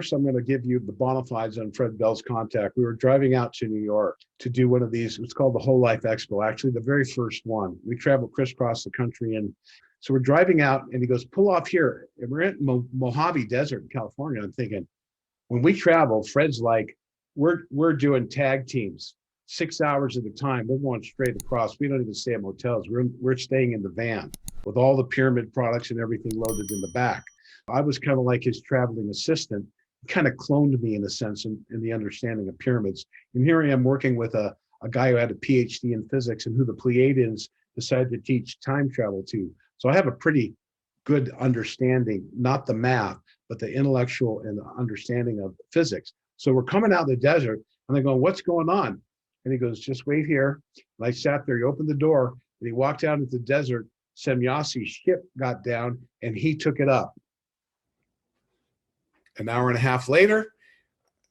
first, I'm going to give you the bona fides on Fred Bell's contact. We were driving out to New York to do one of these. It's called the Whole Life Expo, actually the very first one. We traveled crisscross the country. And so we're driving out and he goes, pull off here. And we're in Mojave Desert in California. I'm thinking, when we travel, Fred's like, we're doing tag teams, 6 hours at a time. We're going straight across. We don't even stay at motels. We're staying in the van with all the pyramid products and everything loaded in the back. I was kind of like his traveling assistant, kind of cloned me in a sense in the understanding of pyramids. And here I am working with a guy who had a PhD in physics and who the Pleiadians decided to teach time travel to. So I have a pretty good understanding, not the math, but the intellectual and the understanding of physics. So we're coming out of the desert and they're going, what's going on? And he goes, just wait here. And I sat there, he opened the door and he walked out into the desert. Semyasi's ship got down and he took it up. An hour and a half later,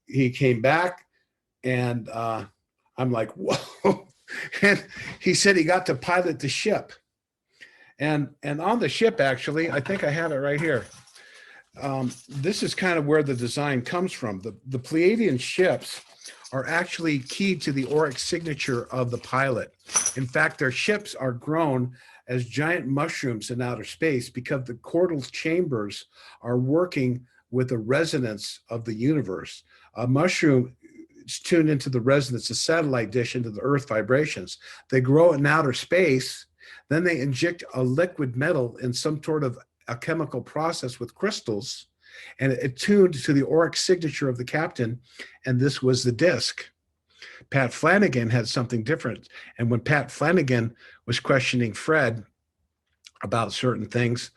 he came back and I'm like, whoa. And he said he got to pilot the ship. And on the ship, actually, I think I have it right here. This is kind of where the design comes from. The Pleiadian ships are actually key to the auric signature of the pilot. In fact, their ships are grown as giant mushrooms in outer space because the chordal chambers are working with the resonance of the universe. A mushroom is tuned into the resonance, a satellite dish into the earth vibrations. They grow in outer space, then they inject a liquid metal in some sort of a chemical process with crystals, and it tuned to the auric signature of the captain, and this was the disc. Pat Flanagan had something different, and when Pat Flanagan was questioning Fred about certain things,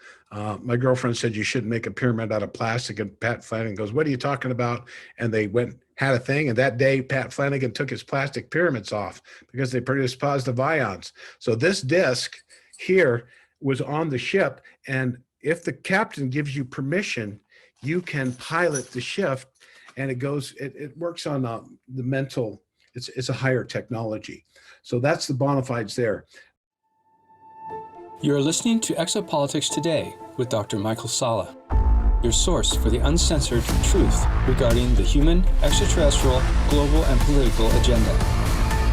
my girlfriend said you shouldn't make a pyramid out of plastic, and Pat Flanagan goes, what are you talking about? And they had a thing, and that day Pat Flanagan took his plastic pyramids off because they produced positive ions. So this disc here was on the ship, and if the captain gives you permission, you can pilot the ship, and it works on the mental, it's a higher technology. So that's the bona fides there. You're listening to Exopolitics Today with Dr. Michael Salla, your source for the uncensored truth regarding the human, extraterrestrial, global, and political agenda.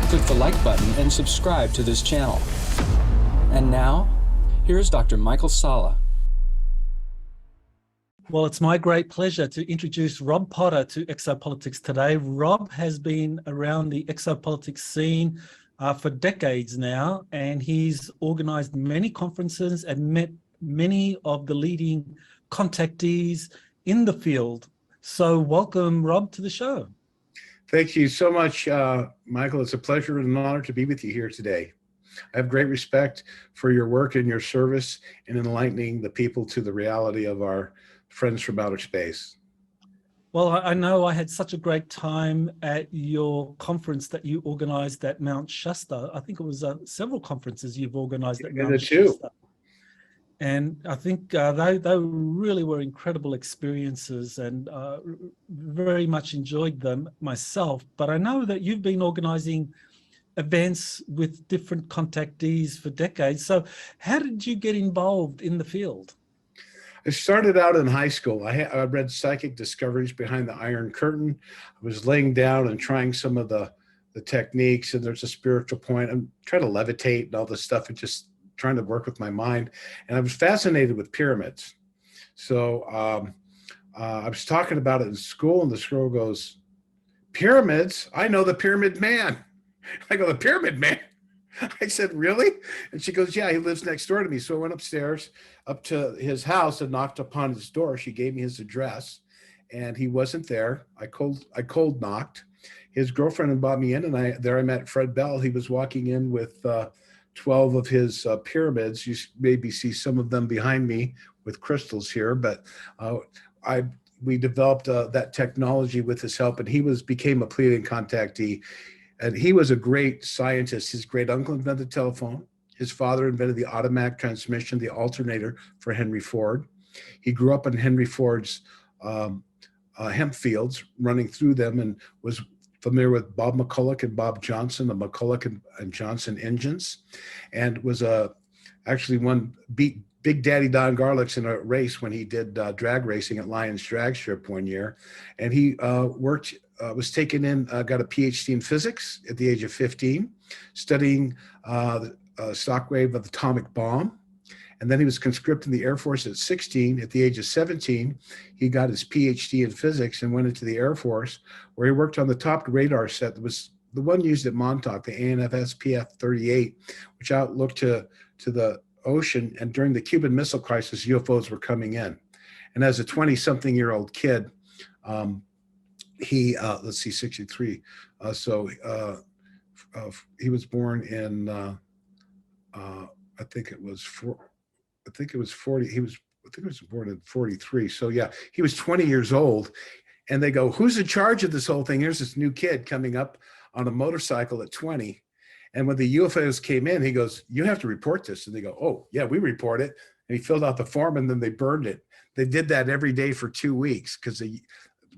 Click the like button and subscribe to this channel. And now, here's Dr. Michael Salla. Well, it's my great pleasure to introduce Rob Potter to Exopolitics Today. Rob has been around the exopolitics scene for decades now, and he's organized many conferences and met many of the leading contactees in the field. So welcome, Rob, to the show. Thank you so much, Michael. It's a pleasure and an honor to be with you here today. I have great respect for your work and your service in enlightening the people to the reality of our friends from outer space. Well, I know I had such a great time at your conference that you organized at Mount Shasta. I think it was several conferences you've organized at Mount Shasta. And I think they really were incredible experiences, and very much enjoyed them myself. But I know that you've been organizing events with different contactees for decades. So how did you get involved in the field? I started out in high school. I read Psychic Discoveries Behind the Iron Curtain. I was laying down and trying some of the techniques, and there's a spiritual point. I'm trying to levitate and all this stuff and just trying to work with my mind. And I was fascinated with pyramids. So I was talking about it in school, and the girl goes, pyramids? I know the Pyramid Man. I go, the Pyramid Man? I said, really? And she goes, yeah, he lives next door to me. So I went upstairs up to his house and knocked upon his door. She gave me his address, and he wasn't there. I cold knocked. His girlfriend had brought me in, and I met Fred Bell. He was walking in with 12 of his pyramids. You maybe see some of them behind me with crystals here, but we developed that technology with his help, and he became a Pleiadian contactee. And he was a great scientist. His great uncle invented the telephone. His father invented the automatic transmission, the alternator for Henry Ford. He grew up in Henry Ford's hemp fields, running through them, and was familiar with Bob McCulloch and Bob Johnson, the McCulloch and Johnson engines, and was actually beat Big Daddy Don Garlics in a race when he did drag racing at Lions Drag Strip one year. And he was taken in, got a PhD in physics at the age of 15, studying the shock wave of the atomic bomb. And then he was conscripted in the Air Force at 16. At the age of 17, he got his PhD in physics and went into the Air Force, where he worked on the top radar set that was the one used at Montauk, the ANFS PF-38, which outlooked to the ocean. And during the Cuban Missile Crisis, UFOs were coming in. And as a 20-something-year-old kid, he, let's see, 63. He was born in, I think it was 40. He was born in 43. So yeah, he was 20 years old. And they go, who's in charge of this whole thing? Here's this new kid coming up on a motorcycle at 20. And when the UFOs came in, he goes, you have to report this. And they go, oh yeah, we report it. And he filled out the form and then they burned it. They did that every day for 2 weeks because the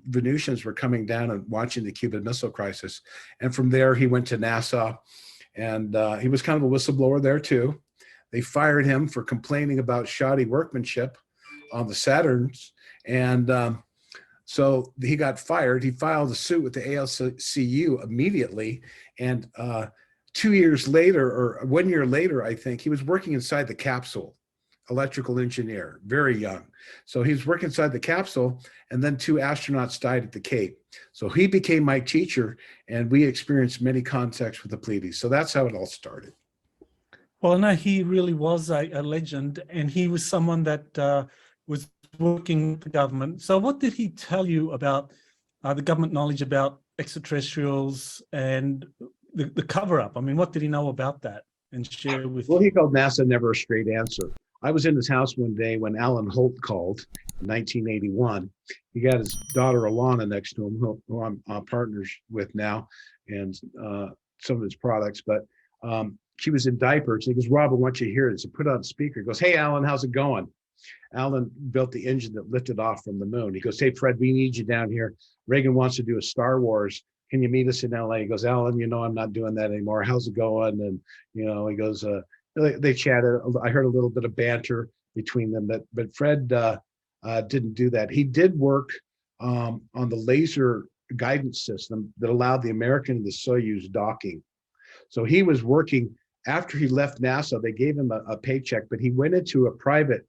Venusians were coming down and watching the Cuban Missile Crisis. And from there, he went to NASA, and he was kind of a whistleblower there too. They fired him for complaining about shoddy workmanship on the Saturns. And so he got fired. He filed a suit with the ALCU immediately. And 2 years later, or 1 year later, I think, he was working inside the capsule, electrical engineer, very young. So he was working inside the capsule, and then 2 astronauts died at the Cape. So he became my teacher, and we experienced many contacts with the Pleiades. So that's how it all started. Well, no, he really was a legend, and he was someone that was working with the government. So what did he tell you about the government knowledge about extraterrestrials and the cover-up? I mean, what did he know about that and share with you? Well, he called NASA never a straight answer. I was in his house one day when Alan Holt called in 1981. He got his daughter Alana next to him, who I'm partners with now, and some of his products. But she was in diapers. He goes, Rob, I want you to hear this. He put it on speaker. He goes, hey, Alan, how's it going? Alan built the engine that lifted off from the moon. He goes, hey, Fred, we need you down here. Reagan wants to do a Star Wars. Can you meet us in LA? He goes, Alan, you know, I'm not doing that anymore. How's it going? And, you know, he goes, they chatted. I heard a little bit of banter between them, but Fred didn't do that. He did work on the laser guidance system that allowed the American and the Soyuz docking. So he was working after he left NASA. They gave him a paycheck, but he went into a private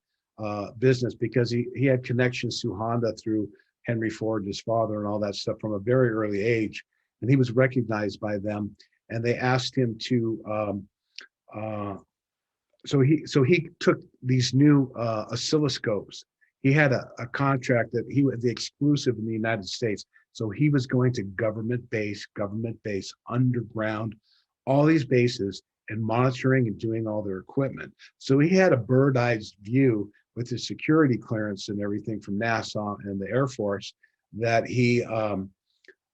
business because he had connections to Honda through Henry Ford, his father, and all that stuff from a very early age. And he was recognized by them, and they asked him to. So he took these new oscilloscopes. He had a contract that he was the exclusive in the United States. So he was going to government base, underground, all these bases, and monitoring and doing all their equipment. So he had a bird-eye view with his security clearance and everything from NASA and the Air Force that he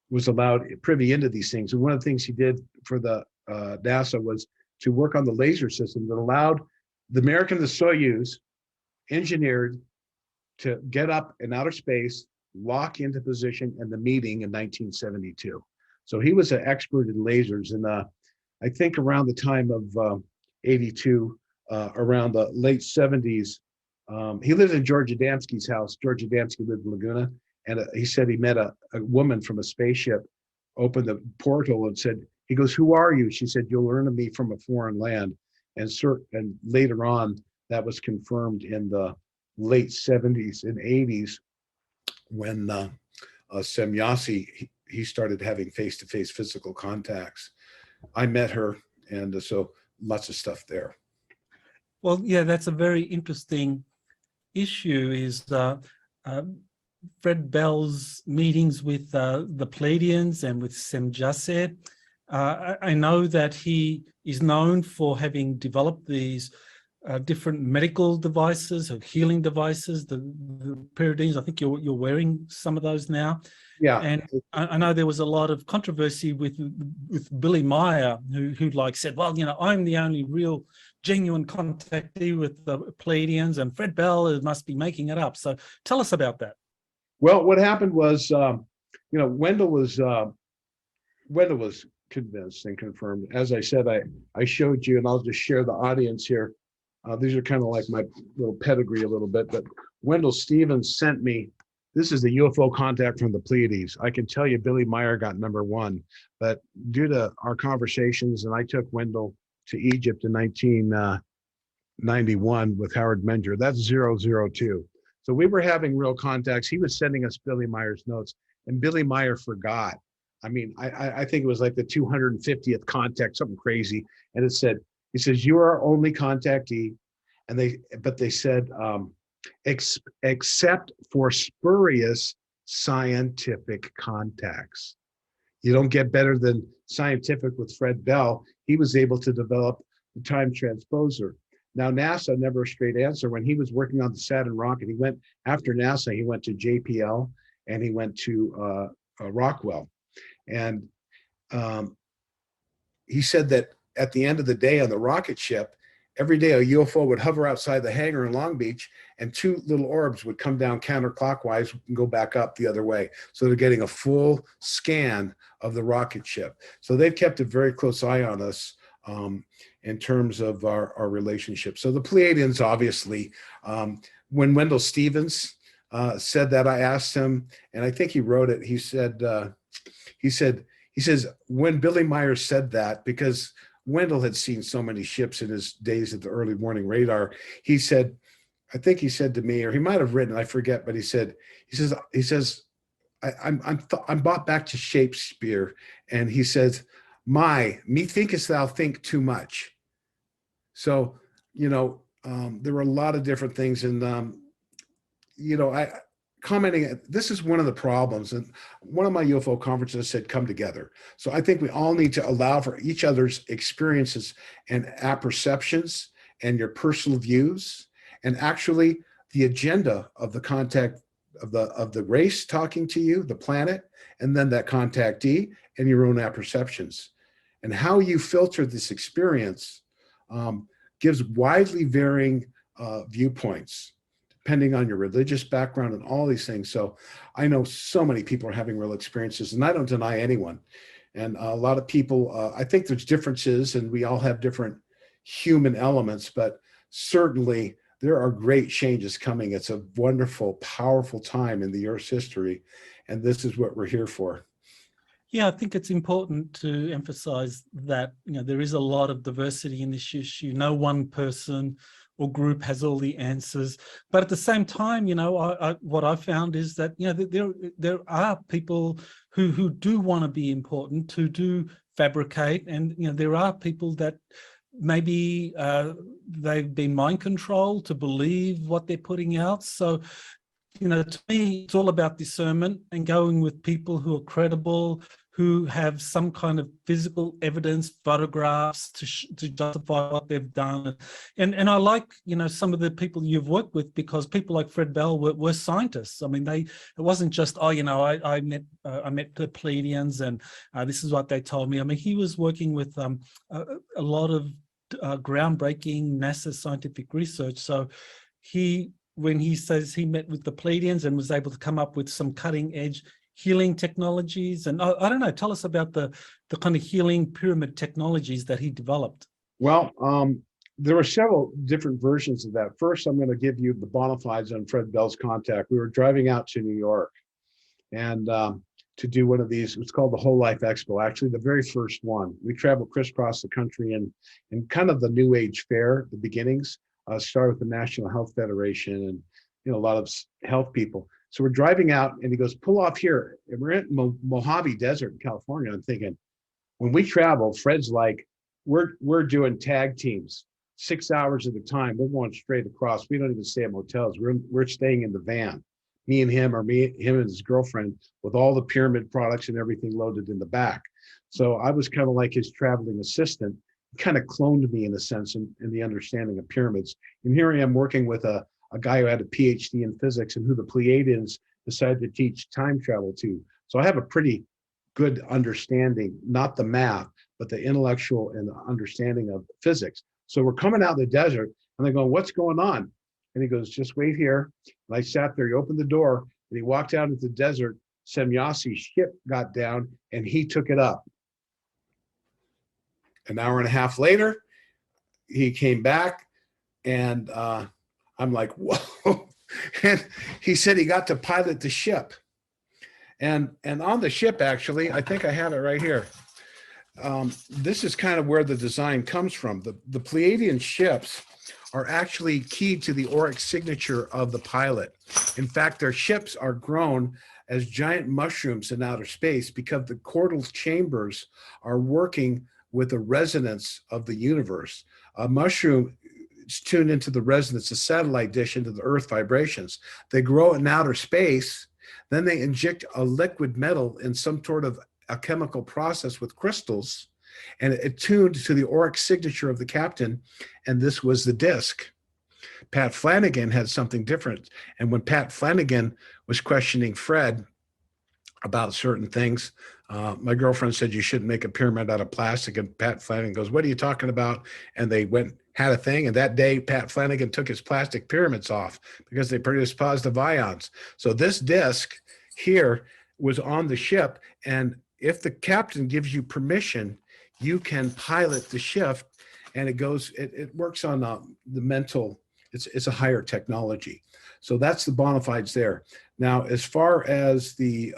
was allowed privy into these things. And one of the things he did for the NASA was to work on the laser system that allowed the American, the Soyuz, engineered to get up in outer space, lock into position, and the meeting in 1972. So he was an expert in lasers. And I think around the time of 82, around the late 70s, he lived in George Adamski's house. George Adamski lived in Laguna. And he said he met a woman from a spaceship, opened the portal and said, he goes, who are you? She said, you'll learn of me from a foreign land. And later on, that was confirmed in the late 70s and 80s when Semyasi, he started having face-to-face physical contacts. I met her, and so lots of stuff there. Well, yeah, that's a very interesting issue is Fred Bell's meetings with the Pleiadians and with Semyasi. I know that he is known for having developed these different medical devices or healing devices, the Pleiadians. I think you're wearing some of those now. Yeah. And I know there was a lot of controversy with Billy Meyer, who like said, well, you know, I'm the only real genuine contactee with the Pleiadians, and Fred Bell must be making it up. So tell us about that. Well, what happened was, you know, Wendell was convinced and confirmed. As I said, I showed you, and I'll just share the audience here. These are kind of like my little pedigree a little bit, but Wendell Stevens sent me, this is the UFO contact from the Pleiades. I can tell you Billy Meyer got #1, but due to our conversations, and I took Wendell to Egypt in 1991 with Howard Menger, that's 002. So we were having real contacts. He was sending us Billy Meyer's notes, and Billy Meyer forgot. I mean, I think it was like the 250th contact, something crazy. And it said, he says, you are our only contactee. And they said, except for spurious scientific contacts. You don't get better than scientific with Fred Bell. He was able to develop the time transposer. Now, NASA never a straight answer. When he was working on the Saturn rocket, he went after NASA, he went to JPL and he went to Rockwell. And he said that at the end of the day on the rocket ship, every day a UFO would hover outside the hangar in Long Beach and 2 little orbs would come down counterclockwise and go back up the other way. So they're getting a full scan of the rocket ship. So they've kept a very close eye on us in terms of our relationship. So the Pleiadians, obviously, when Wendell Stevens said that, I asked him, and I think he wrote it, he says, when Billy Meyer said that, because Wendell had seen so many ships in his days at the early morning radar, he said, I think he said to me, or he might have written, I forget, but he says, I'm brought back to Shakespeare, and he says, methinkest thou think too much. So, there were a lot of different things, and commenting, this is one of the problems, and one of my UFO conferences said, come together. So I think we all need to allow for each other's experiences and apperceptions and your personal views, and actually the agenda of the contact of the race talking to you, the planet, and then that contactee and your own apperceptions. And how you filter this experience gives widely varying viewpoints, depending on your religious background and all these things. So I know so many people are having real experiences, and I don't deny anyone. And a lot of people, I think there's differences, and we all have different human elements, but certainly there are great changes coming. It's a wonderful, powerful time in the Earth's history, and this is what we're here for. Yeah, I think it's important to emphasize that, there is a lot of diversity in this issue. No one person or group has all the answers. But at the same time, what I found is that, there are people who do want to be important, who do fabricate. And, there are people that maybe they've been mind controlled to believe what they're putting out. So, to me, it's all about discernment and going with people who are credible, who have some kind of physical evidence, photographs to justify what they've done. And I like, some of the people you've worked with, because people like Fred Bell were scientists. I mean, it wasn't just, I met the Pleiadians and this is what they told me. I mean, he was working with a lot of groundbreaking NASA scientific research. So when he says he met with the Pleiadians and was able to come up with some cutting edge healing technologies. And I don't know, tell us about the kind of healing pyramid technologies that he developed. Well, there were several different versions of that. First, I'm going to give you the bona fides on Fred Bell's contact. We were driving out to New York and to do one of these. It was called the Whole Life Expo, actually the very first one. We traveled crisscross the country and kind of the New Age fair, the beginnings, started with the National Health Federation and a lot of health people. So we're driving out and he goes, pull off here. And we're in Mojave Desert in California. I'm thinking, when we travel, Fred's like, we're doing tag teams, 6 hours at a time. We're going straight across. We don't even stay at motels. We're staying in the van. Me and him, or him and his girlfriend, with all the pyramid products and everything loaded in the back. So I was kind of like his traveling assistant. He kind of cloned me in a sense in the understanding of pyramids. And here I am working with a guy who had a PhD in physics and who the Pleiadians decided to teach time travel to. So I have a pretty good understanding, not the math, but the intellectual and the understanding of physics. So we're coming out of the desert and they're going, what's going on? And he goes, just wait here. And I sat there, he opened the door and he walked out into the desert. Semyasi's ship got down and he took it up. An hour and a half later, he came back. And I'm like, whoa. And he said he got to pilot the ship. And on the ship, actually, I think I have it right here. This is kind of where the design comes from. The Pleiadian ships are actually keyed to the auric signature of the pilot. In fact, their ships are grown as giant mushrooms in outer space because the chordal chambers are working with the resonance of the universe. A mushroom is tuned into the resonance, a satellite dish into the Earth vibrations. They grow in outer space, then they inject a liquid metal in some sort of a chemical process with crystals, and it tuned to the auric signature of the captain, and this was the disc. Pat Flanagan had something different, and when Pat Flanagan was questioning Fred about certain things, my girlfriend said you shouldn't make a pyramid out of plastic, and Pat Flanagan goes, what are you talking about? And they had a thing, and that day Pat Flanagan took his plastic pyramids off because they produced positive ions. So this disc here was on the ship, and if the captain gives you permission, you can pilot the ship, and it works on the mental. It's a higher technology. So that's the bona fides there. Now, as far as the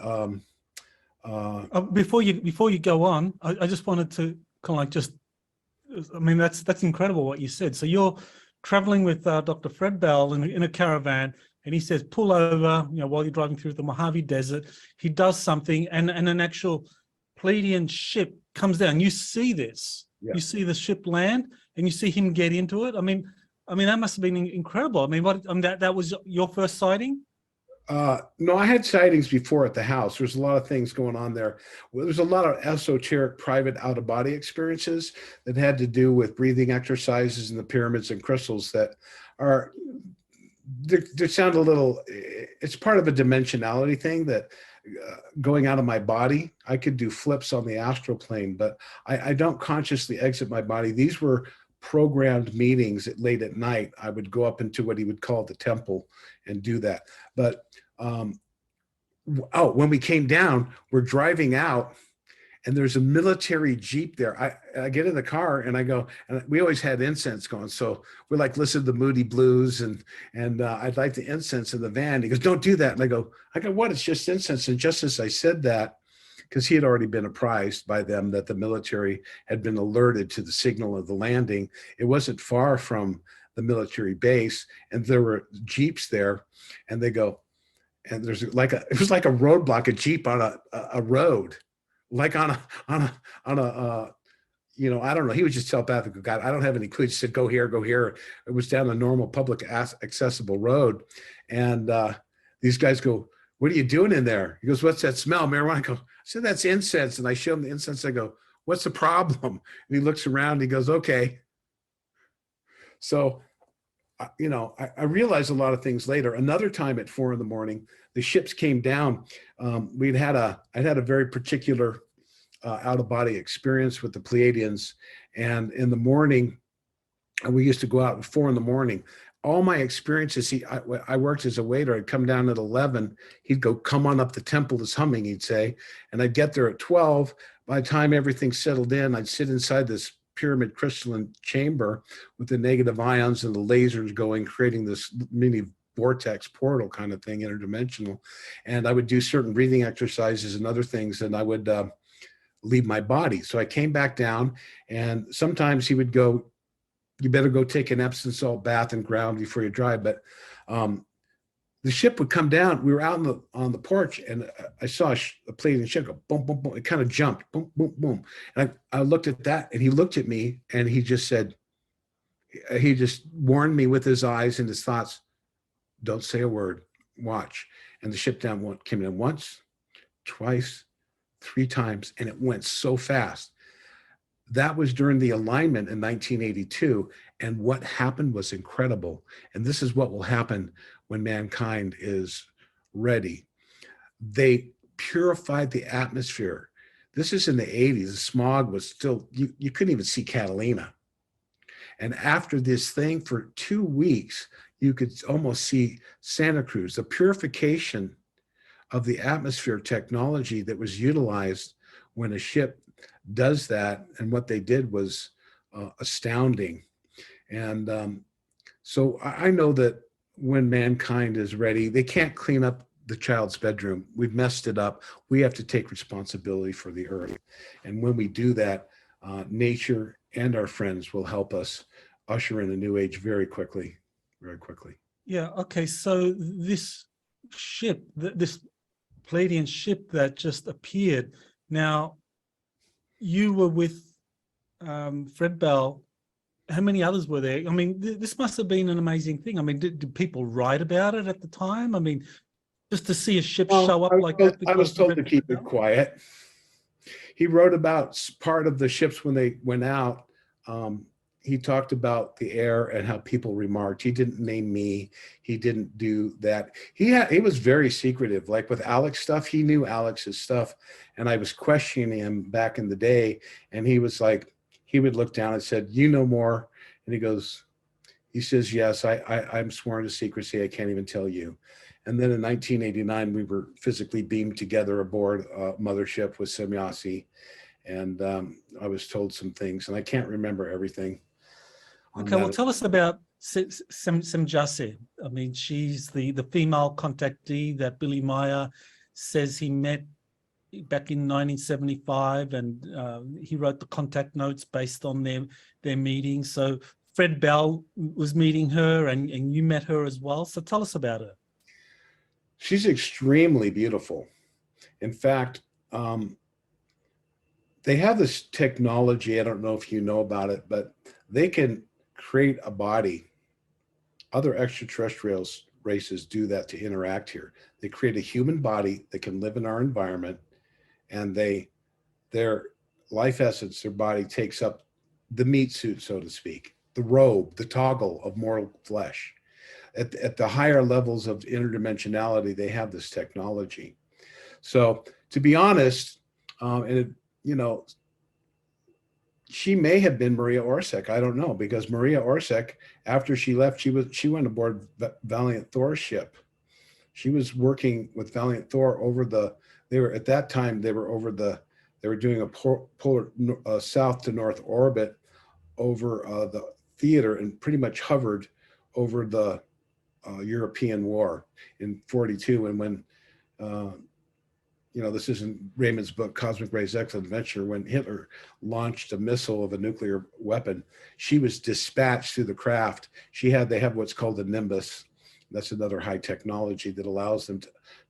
before you go on, I just wanted to kind of like I mean, that's incredible what you said. So you're traveling with Dr. Fred Bell in a caravan, and he says, pull over, while you're driving through the Mojave Desert. He does something, and an actual Pleiadian ship comes down. You see this. Yeah. You see the ship land, and you see him get into it. I mean, that must have been incredible. I mean, that was your first sighting? No, I had sightings before at the house. There's a lot of things going on there. Well, there's a lot of esoteric private out-of-body experiences that had to do with breathing exercises in the pyramids and crystals that are, they sound a little, it's part of a dimensionality thing that going out of my body, I could do flips on the astral plane, but I don't consciously exit my body. These were programmed meetings late at night. I would go up into what he would call the temple and do that. But when we came down, we're driving out, and there's a military Jeep there. I get in the car and I go, and we always had incense going. So we're like, listen to the Moody Blues, and I'd like the incense in the van. He goes, don't do that. And I go, what? It's just incense. And just as I said that, because he had already been apprised by them that the military had been alerted to the signal of the landing. It wasn't far from the military base, and there were Jeeps there, and they go, and there's it was like a roadblock, a Jeep on a road, like on a I don't know. He was just telepathic. God, I don't have any clue. He said, go here, go here. It was down a normal public accessible road. And these guys go, what are you doing in there? He goes, what's that smell? Marijuana. I go, I said, that's incense. And I show him the incense. I go, what's the problem? And he looks around and he goes, okay. So, I realized a lot of things later. Another time at 4 a.m, the ships came down. I'd had a very particular out-of-body experience with the Pleiadians. And in the morning, we used to go out at 4 a.m. All my experiences, I worked as a waiter. I'd come down at 11. He'd go, come on up, the temple is humming, he'd say. And I'd get there at 12. By the time everything settled in, I'd sit inside this pyramid crystalline chamber with the negative ions and the lasers going, creating this mini vortex portal kind of thing, interdimensional. And I would do certain breathing exercises and other things, and I would leave my body. So I came back down, and sometimes he would go, you better go take an Epsom salt bath and ground before you drive. But the ship would come down. We were out on the porch, and I saw a Pleiadian ship go boom, boom, boom. It kind of jumped, boom, boom, boom. And I looked at that, and he looked at me, and he just said, he just warned me with his eyes and his thoughts, don't say a word, watch. And the ship came in once, twice, 3 times, and it went so fast. That was during the alignment in 1982. And what happened was incredible. And this is what will happen when mankind is ready. They purified the atmosphere. This is in the 80s. The smog was still, you couldn't even see Catalina. And after this thing for 2 weeks, you could almost see Santa Cruz. The purification of the atmosphere technology that was utilized when a ship does that, and what they did was astounding. And So I know that when mankind is ready, they can't clean up the child's bedroom. We've messed it up. We have to take responsibility for the earth. And when we do that, nature and our friends will help us usher in a new age very quickly, very quickly. Yeah. Okay. So this ship, this Pleiadian ship that just appeared. Now, you were with Fred Bell. How many others were there? I mean, this must have been an amazing thing. I mean, did people write about it at the time? I mean, just to see a ship show up like that. I was told to keep it quiet. He wrote about part of the ships when they went out. He talked about the air and how people remarked. He didn't name me. He didn't do that. He was very secretive. Like with Alex stuff, he knew Alex's stuff. And I was questioning him back in the day. And he was like, he would look down and said, "You know more." And he says, "Yes, I'm sworn to secrecy. I can't even tell you." And then in 1989, we were physically beamed together aboard a mothership with Semjase. And I was told some things, and I can't remember everything. Okay, well, tell us about Semjase. I mean, she's the female contactee that Billy Meyer says he met back in 1975, and he wrote the contact notes based on their meeting. So Fred Bell was meeting her, and you met her as well. So tell us about her. She's extremely beautiful. In fact, they have this technology. I don't know if you know about it, but they can create a body. Other extraterrestrial races do that to interact here. They create a human body that can live in our environment, and their life essence, their body takes up the meat suit, so to speak, the robe, the toggle of mortal flesh. At the higher levels of interdimensionality, they have this technology. So to be honest, she may have been Maria Orsek. I don't know, because Maria Orsek, after she left, she went aboard Valiant Thor's ship. She was working with Valiant Thor over at that time they were doing a polar south to north orbit over the theater, and pretty much hovered over the European war in 42. And when this is in Raymond's book, Cosmic Ray's Excellent Adventure, when Hitler launched a missile of a nuclear weapon, she was dispatched through the craft. They have what's called a Nimbus. That's another high technology that allows them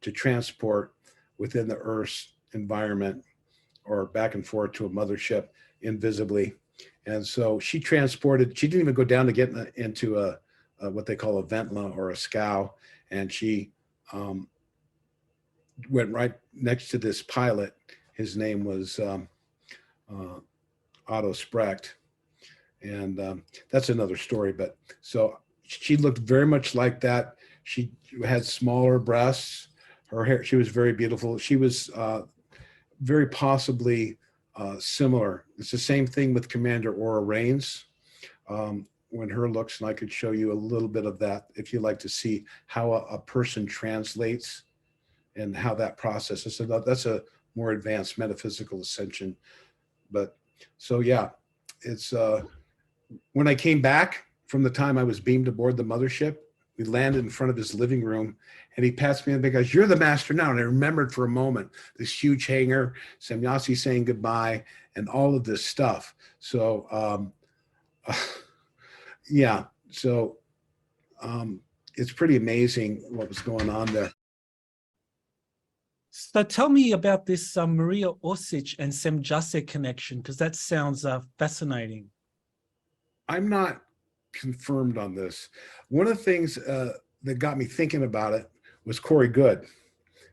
to transport within the Earth's environment or back and forth to a mothership invisibly. And so she didn't even go down to get into what they call a ventla or a scow. And she went right next to this pilot. His name was Otto Sprecht. And that's another story. But so she looked very much like that. She had smaller breasts. Her hair, she was very beautiful. She was very possibly similar. It's the same thing with Commander Aura Raines. When her looks, and I could show you a little bit of that if you like to see how a person translates and how that process is. So that's a more advanced metaphysical ascension. But so yeah, it's when I came back from the time I was beamed aboard the mothership, we landed in front of his living room, and he pats me on the back, goes, "You're the master now." And I remembered for a moment this huge hangar, Semjase saying goodbye, and all of this stuff. So yeah, so it's pretty amazing what was going on there. So tell me about this Maria Orsik and Semjase connection, because that sounds fascinating. I'm not confirmed on this. One of the things that got me thinking about it was Corey Good,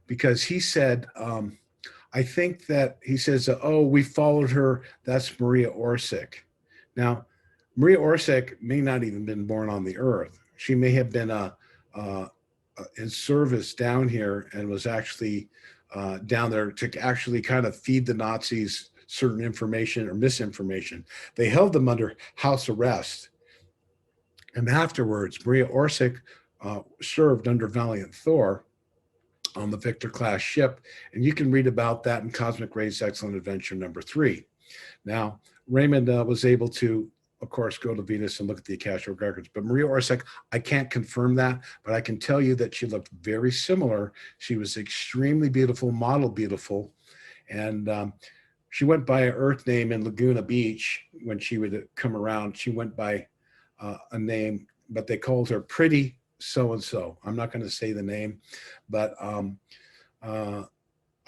because he said, I think that he says, "Oh, we followed her. That's Maria Orsik." Now, Maria Orsik may not even been born on the Earth. She may have been in service down here and was actually down there to actually kind of feed the Nazis certain information or misinformation. They held them under house arrest. And afterwards, Maria Orsik served under Valiant Thor on the Victor class ship. And you can read about that in Cosmic Ray's Excellent Adventure #3. Now, Raymond was able to of course, go to Venus and look at the Akashic records. But Maria Orsic, I can't confirm that, but I can tell you that she looked very similar. She was extremely beautiful, model beautiful. And she went by an Earth name in Laguna Beach when she would come around. She went by a name, but they called her Pretty So-and-so. I'm not going to say the name, but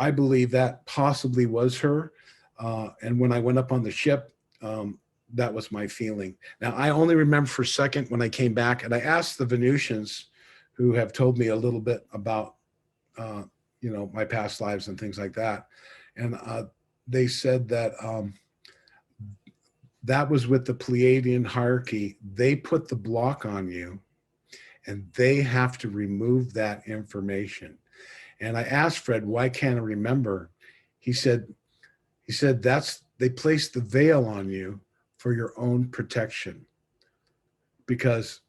I believe that possibly was her. And when I went up on the ship, that was my feeling. Now, I only remember for a second when I came back, and I asked the Venusians, who have told me a little bit about, you know, my past lives and things like that. And they said that that was with the Pleiadian hierarchy. They put the block on you, and they have to remove that information. And I asked Fred, why can't I remember? He said they placed the veil on you for your own protection. Because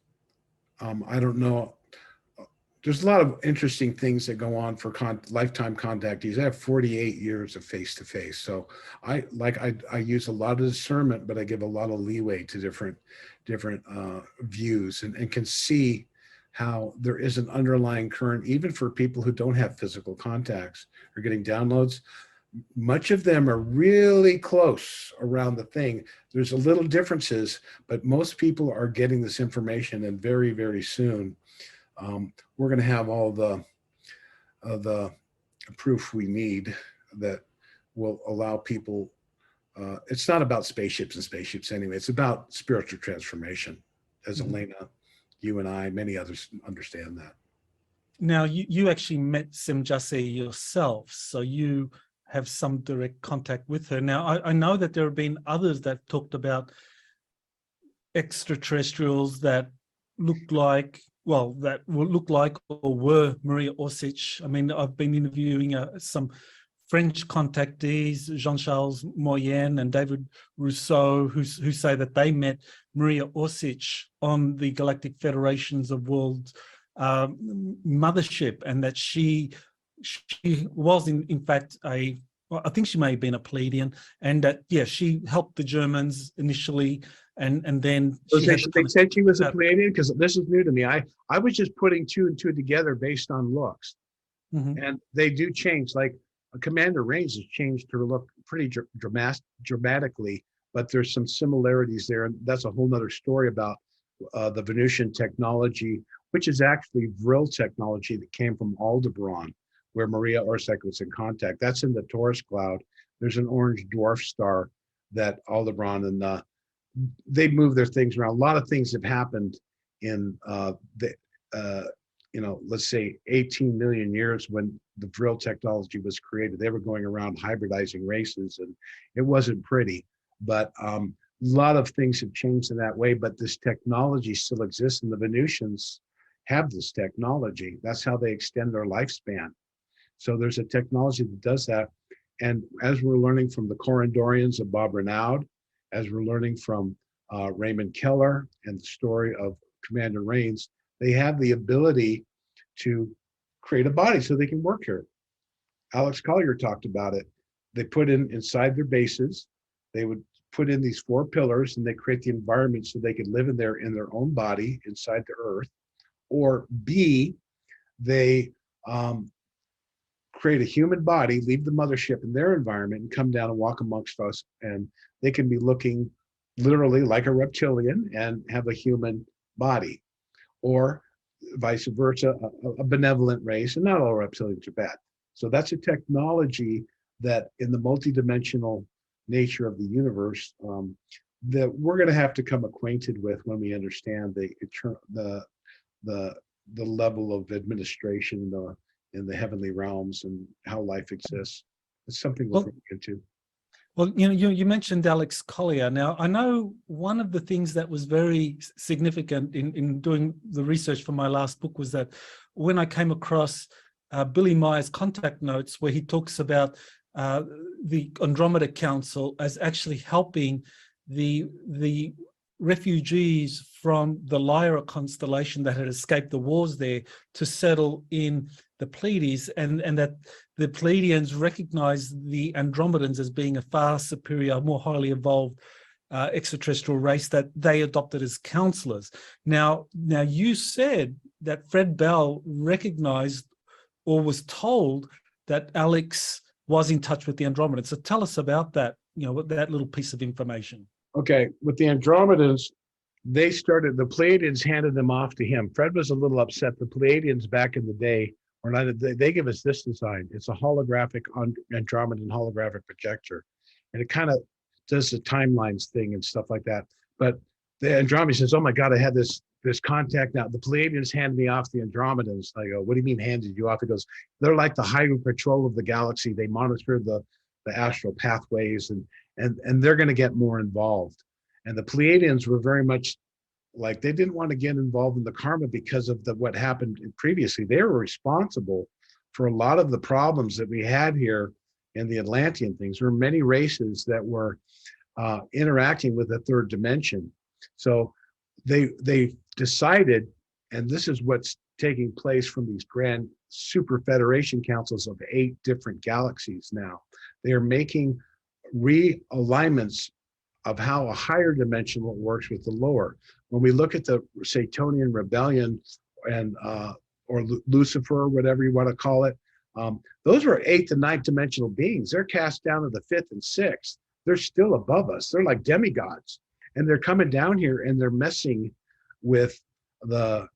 I don't know, there's a lot of interesting things that go on for lifetime contactees. I have 48 years of face-to-face. So I use a lot of discernment, but I give a lot of leeway to different views and can see how there is an underlying current, even for people who don't have physical contacts or getting downloads. Much of them are really close around the thing. There's a little differences, but most people are getting this information, and very, very soon we're going to have all the proof we need that will allow people. It's not about spaceships and spaceships anyway. It's about spiritual transformation, as Elena, you and I, many others understand that. Now, you actually met Semjase yourself, so you have some direct contact with her. Now, I know that there have been others that talked about extraterrestrials that looked like, well, that would look like or were Maria Orsic. I mean, I've been interviewing some French contactees, Jean-Charles Moyen and David Rousseau, who say that they met Maria Orsic on the Galactic Federations of Worlds mothership, and that she was in fact well, I think she may have been a Pleiadian, and that, yeah, she helped the Germans initially, and then they said she was a Pleiadian, because this is new to me. I was just putting two and two together based on looks, and they do change. Like Commander Reigns has changed her look pretty dramatically, but there's some similarities there, and that's a whole nother story about the Venusian technology, which is actually Vril technology that came from Aldebaran, where Maria Orsic was in contact. That's in the Taurus cloud. There's an orange dwarf star that Aldebaran, and they move their things around. A lot of things have happened in you know, let's say 18 million years when the Vril technology was created. They were going around hybridizing races, and it wasn't pretty. But a lot of things have changed in that way, but this technology still exists, and the Venusians have this technology. That's how they extend their lifespan. So there's a technology that does that. And as we're learning from the Corindorians of Bob Renaud, as we're learning from Raymond Keller and the story of Commander Reigns, they have the ability to create a body so they can work here. Alex Collier talked about it. They put inside their bases, they would put in these 4 pillars, and they create the environment so they could live in their own body inside the earth. Or B, they create a human body, leave the mothership in their environment, and come down and walk amongst us, and they can be looking literally like a reptilian and have a human body. Or vice versa, a benevolent race, and not all reptilians are bad. So that's a technology that, in the multidimensional nature of the universe, that we're going to have to come acquainted with when we understand the level of administration in the heavenly realms and how life exists. It's something we'll look into. Well, you mentioned Alex Collier. Now, I know one of the things that was very significant in doing the research for my last book was that when I came across Billy Meyer's contact notes, where he talks about the Andromeda Council as actually helping the refugees from the Lyra constellation that had escaped the wars there to settle in the Pleiades, and that the Pleiadians recognized the Andromedans as being a far superior, more highly evolved extraterrestrial race that they adopted as counselors. Now you said that Fred Bell recognized or was told that Alex was in touch with the Andromedans. So tell us about that, that little piece of information. Okay, with the Andromedans, the Pleiadians handed them off to him. Fred was a little upset. The Pleiadians back in the day, they give us this design. It's a holographic Andromedan holographic projector. And it kind of does the timelines thing and stuff like that. But the Andromeda says, oh my God, I had this contact now. The Pleiadians handed me off the Andromedans. I go, what do you mean handed you off? He goes, they're like the highway patrol of the galaxy. They monitor the astral pathways and they're going to get more involved. And the Pleiadians were very much like, they didn't want to get involved in the karma because of what happened previously. They were responsible for a lot of the problems that we had here in the Atlantean things. There were many races that were interacting with the third dimension. So they decided, and this is what's taking place from these grand super federation councils of 8 different galaxies now. They are making realignments of how a higher dimensional works with the lower. When we look at the Satonian rebellion and or Lucifer, whatever you want to call it, those were 8th and 9th dimensional beings. They're cast down to the 5th and 6th. They're still above us. They're like demigods, and they're coming down here and they're messing with the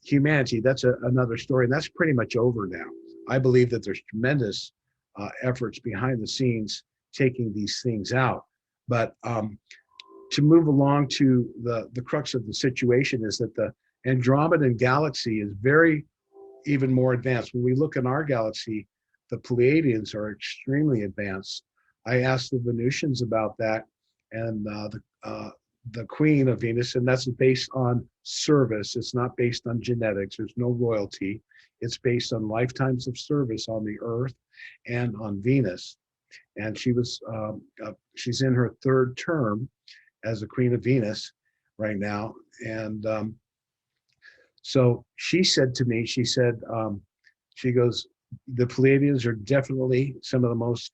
humanity. That's another story, and that's pretty much over now. I believe that there's tremendous efforts behind the scenes taking these things out. But to move along to the crux of the situation is that the Andromedan galaxy is even more advanced. When we look in our galaxy, the Pleiadians are extremely advanced. I asked the Venusians about that, and the Queen of Venus, and that's based on service. It's not based on genetics. There's no royalty. It's based on lifetimes of service on the Earth and on Venus. And she's in her 3rd term as a Queen of Venus right now. And so she said to me, she goes, the Pleiadians are definitely some of the most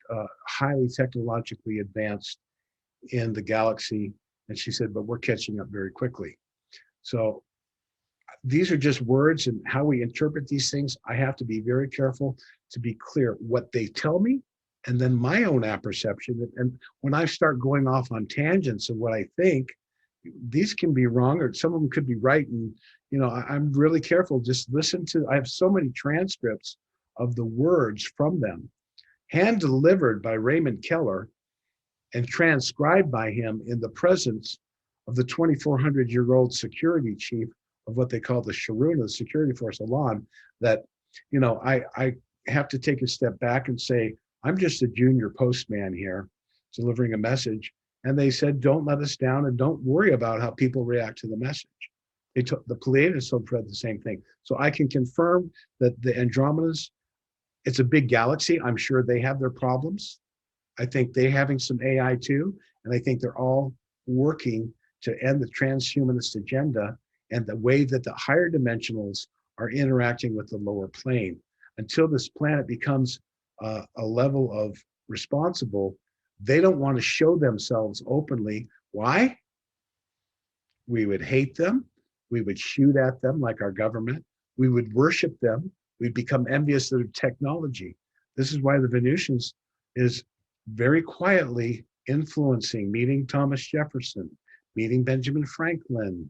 highly technologically advanced in the galaxy. And she said, but we're catching up very quickly. So these are just words, and how we interpret these things. I have to be very careful to be clear what they tell me, and then my own apperception. And when I start going off on tangents of what I think, these can be wrong, or some of them could be right. And, I'm really careful. Just listen I have so many transcripts of the words from them, hand delivered by Raymond Keller and transcribed by him in the presence of the 2,400-year-old security chief of what they call the Sharuna, the security force, Elan, that, I have to take a step back and say, I'm just a junior postman here delivering a message. And they said, don't let us down and don't worry about how people react to the message. The Pleiadians told Fred the same thing. So I can confirm that the Andromedas, it's a big galaxy. I'm sure they have their problems. I think they're having some AI too. And I think they're all working to end the transhumanist agenda and the way that the higher dimensionals are interacting with the lower plane. Until this planet becomes a level of responsible, they don't want to show themselves openly. Why? We would hate them. We would shoot at them like our government. We would worship them. We'd become envious of their technology. This is why the Venusians is very quietly influencing, meeting Thomas Jefferson, meeting Benjamin Franklin,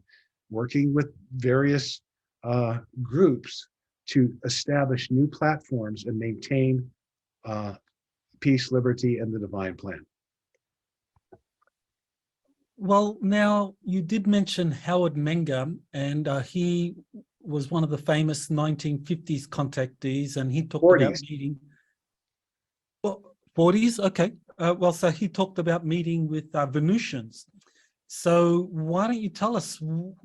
working with various groups to establish new platforms and maintain peace, liberty, and the divine plan. Well, now you did mention Howard Menger, and he was one of the famous 1950s contactees, and he talked 40s. about meeting. Well, 40s, okay. Well, so he talked about meeting with Venusians. So why don't you tell us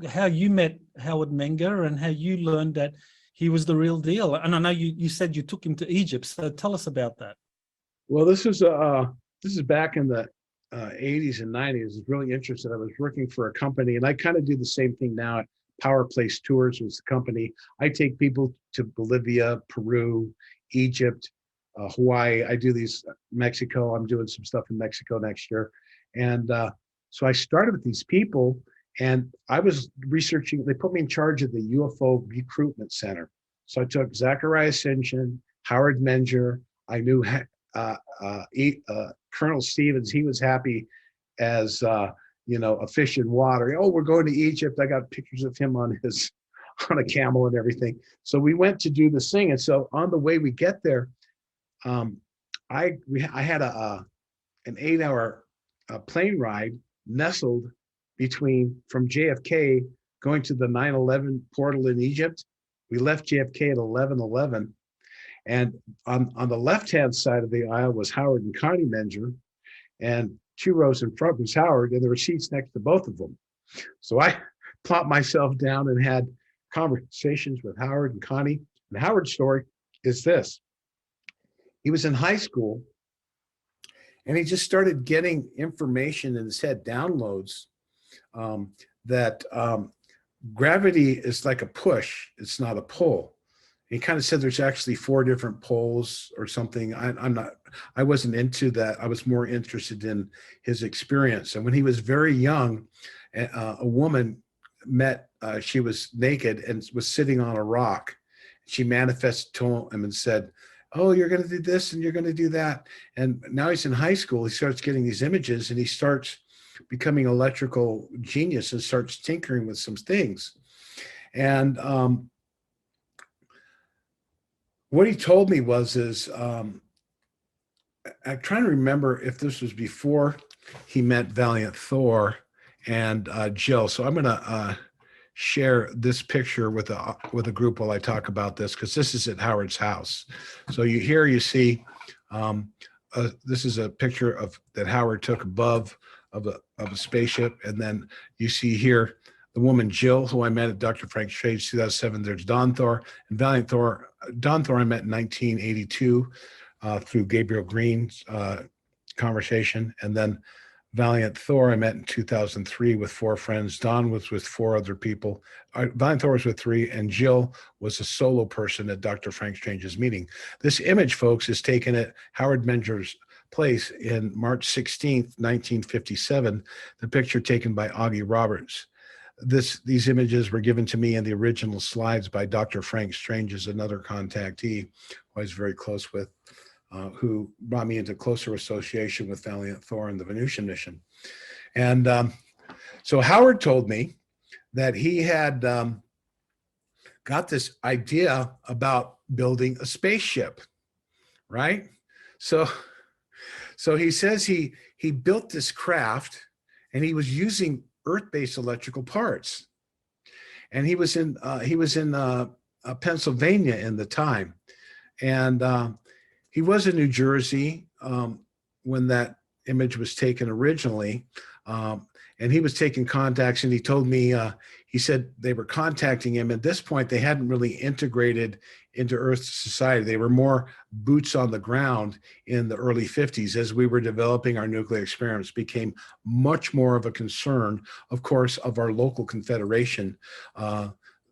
how you met Howard Menger and how you learned that he was the real deal? And I know you said you took him to Egypt, so tell us about that. Well, this is back in the 80s and 90s. It's really interesting. I was working for a company, and I kind of do the same thing now at Power Place Tours, was the company. I take people to Bolivia, Peru, Egypt, Hawaii. I do these, Mexico. I'm doing some stuff in Mexico next year. And So I started with these people, and I was researching. They put me in charge of the UFO Recruitment Center. So I took Zachariah Ascension, Howard Menger. I knew Colonel Stevens. He was happy as a fish in water. Oh, we're going to Egypt. I got pictures of him on a camel and everything. So we went to do this thing, and so on the way we get there, I had an 8-hour plane ride nestled from JFK going to the 9/11 portal in Egypt. We left JFK at 11:11, and on the left-hand side of the aisle was Howard and Connie Menger, and 2 rows in front was Howard, and there were seats next to both of them. So I plopped myself down and had conversations with Howard and Connie. And Howard's story is this. He was in high school, and he just started getting information in his head, downloads, that gravity is like a push. It's not a pull. He kind of said there's actually 4 different poles or something. I wasn't into that. I was more interested in his experience. And when he was very young, a woman met, she was naked and was sitting on a rock. She manifested to him and said, oh, you're going to do this and you're going to do that. And now he's in high school. He starts getting these images, and he starts becoming electrical genius and starts tinkering with some things. And what he told me I'm trying to remember if this was before he met Valiant Thor and Jill. So I'm going to share this picture with a group while I talk about this, because this is at Howard's house. So you see, this is a picture that Howard took above of a spaceship, and then you see here the woman Jill, who I met at Dr. Frank Strange 2007. There's Don Thor and Valiant Thor. Don Thor I met in 1982 through Gabriel Green's conversation, and then Valiant Thor I met in 2003 with 4 friends. Don was with 4 other people. Valiant Thor was with 3, and Jill was a solo person at Dr. Frank Strange's meeting. This image, folks, is taken at Howard Menger's place in March 16th, 1957. The picture taken by Augie Roberts. These images were given to me in the original slides by Dr. Frank Strange, as another contactee who I was very close with, who brought me into closer association with Valiant Thor and the Venusian mission. And so Howard told me that he had got this idea about building a spaceship, right? So he says he built this craft, and he was using Earth-based electrical parts. And he was in Pennsylvania in the time, and he was in New Jersey when that image was taken originally, and he was taking contacts, and he told me, he said they were contacting him. At this point, they hadn't really integrated into Earth society. They were more boots on the ground in the early 50s as we were developing our nuclear experiments, became much more of a concern, of course, of our local confederation.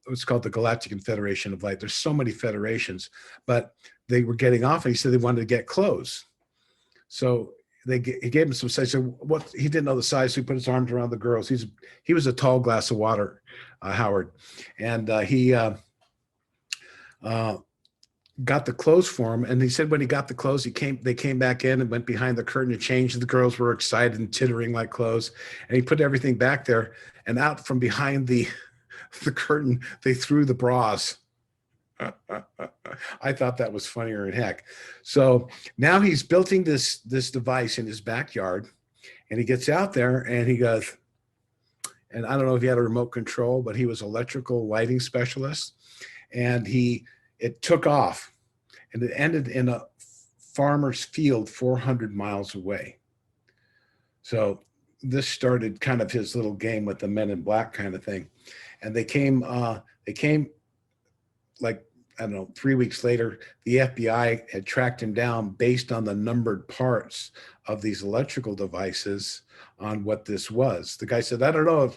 It's called the Galactic Confederation of Light. There's so many federations, but they were getting off, and he said they wanted to get close. So he gave him some size. So he didn't know the size, so he put his arms around the girls. He was a tall glass of water, Howard, and he got the clothes for him. And he said when he got the clothes, they came back in and went behind the curtain to change. The girls were excited and tittering like clothes, and he put everything back there, and out from behind the curtain, they threw the bras. I thought that was funnier than heck. So now he's building this device in his backyard, and he gets out there and he goes, and I don't know if he had a remote control, but he was electrical lighting specialist, and it took off, and it ended in a farmer's field 400 miles away. So this started kind of his little game with the Men in Black kind of thing. And they came like, I don't know, 3 weeks later. The FBI had tracked him down based on the numbered parts of these electrical devices on what this was. The guy said, I don't know,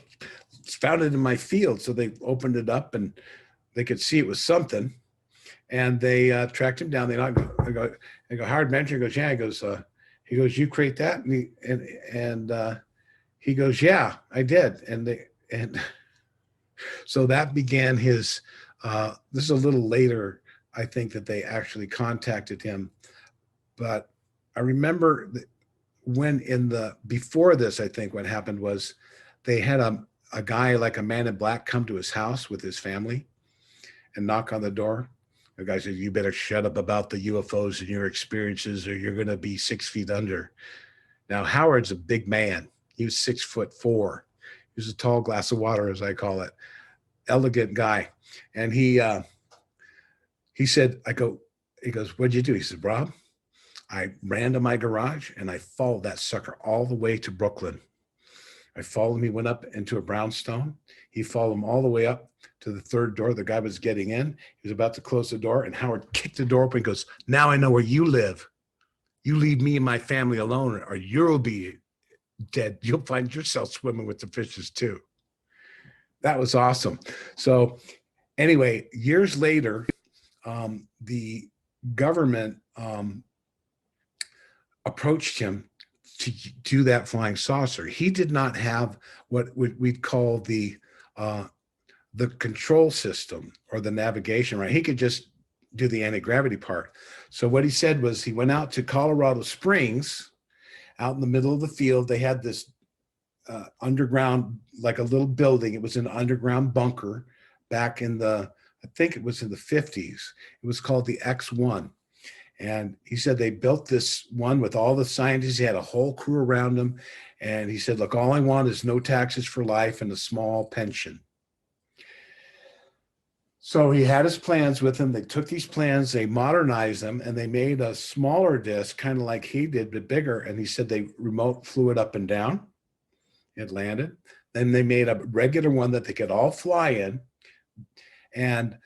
it's found it in my field. So they opened it up and they could see it was something. And they tracked him down. They go, Howard Mentor goes, yeah. He goes, you create that? And he goes, yeah, I did. And so that began his, this is a little later, I think, that they actually contacted him. But I remember before this, I think what happened was they had a guy, like a man in black, come to his house with his family and knock on the door. The guy said, you better shut up about the UFOs and your experiences, or you're going to be 6 feet under. Now, Howard's a big man. He was 6'4". He was a tall glass of water, as I call it. Elegant guy. And he said, he goes, what'd you do? He said, Rob, I ran to my garage and I followed that sucker all the way to Brooklyn. I followed him. He went up into a brownstone. He followed him all the way up to the third door. The guy was getting in. He was about to close the door, and Howard kicked the door open and goes, now I know where you live. You leave me and my family alone, or you'll be dead. You'll find yourself swimming with the fishes too. That was awesome. So anyway, years later, the government approached him to do that flying saucer. He did not have what we'd call the control system or the navigation, right? He could just do the anti-gravity part. So what he said was he went out to Colorado Springs, out in the middle of the field. They had this underground, like a little building. It was an underground bunker back in I think it was in the 50s. It was called the X1. And he said they built this one with all the scientists. He had a whole crew around him. And he said, look, all I want is no taxes for life and a small pension. So he had his plans with him. They took these plans, they modernized them, and they made a smaller disc, kind of like he did, but bigger. And he said they remote flew it up and down. It landed. Then they made a regular one that they could all fly in. And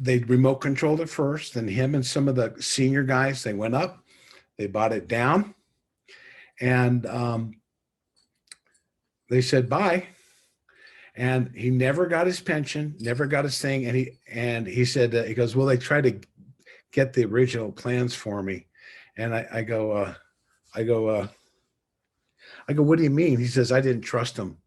they remote controlled it first. Then him and some of the senior guys, they went up, they bought it down, and they said bye. And he never got his pension, never got his thing. And he said, he goes, well, they tried to get the original plans for me. And I go, what do you mean? He says, I didn't trust him.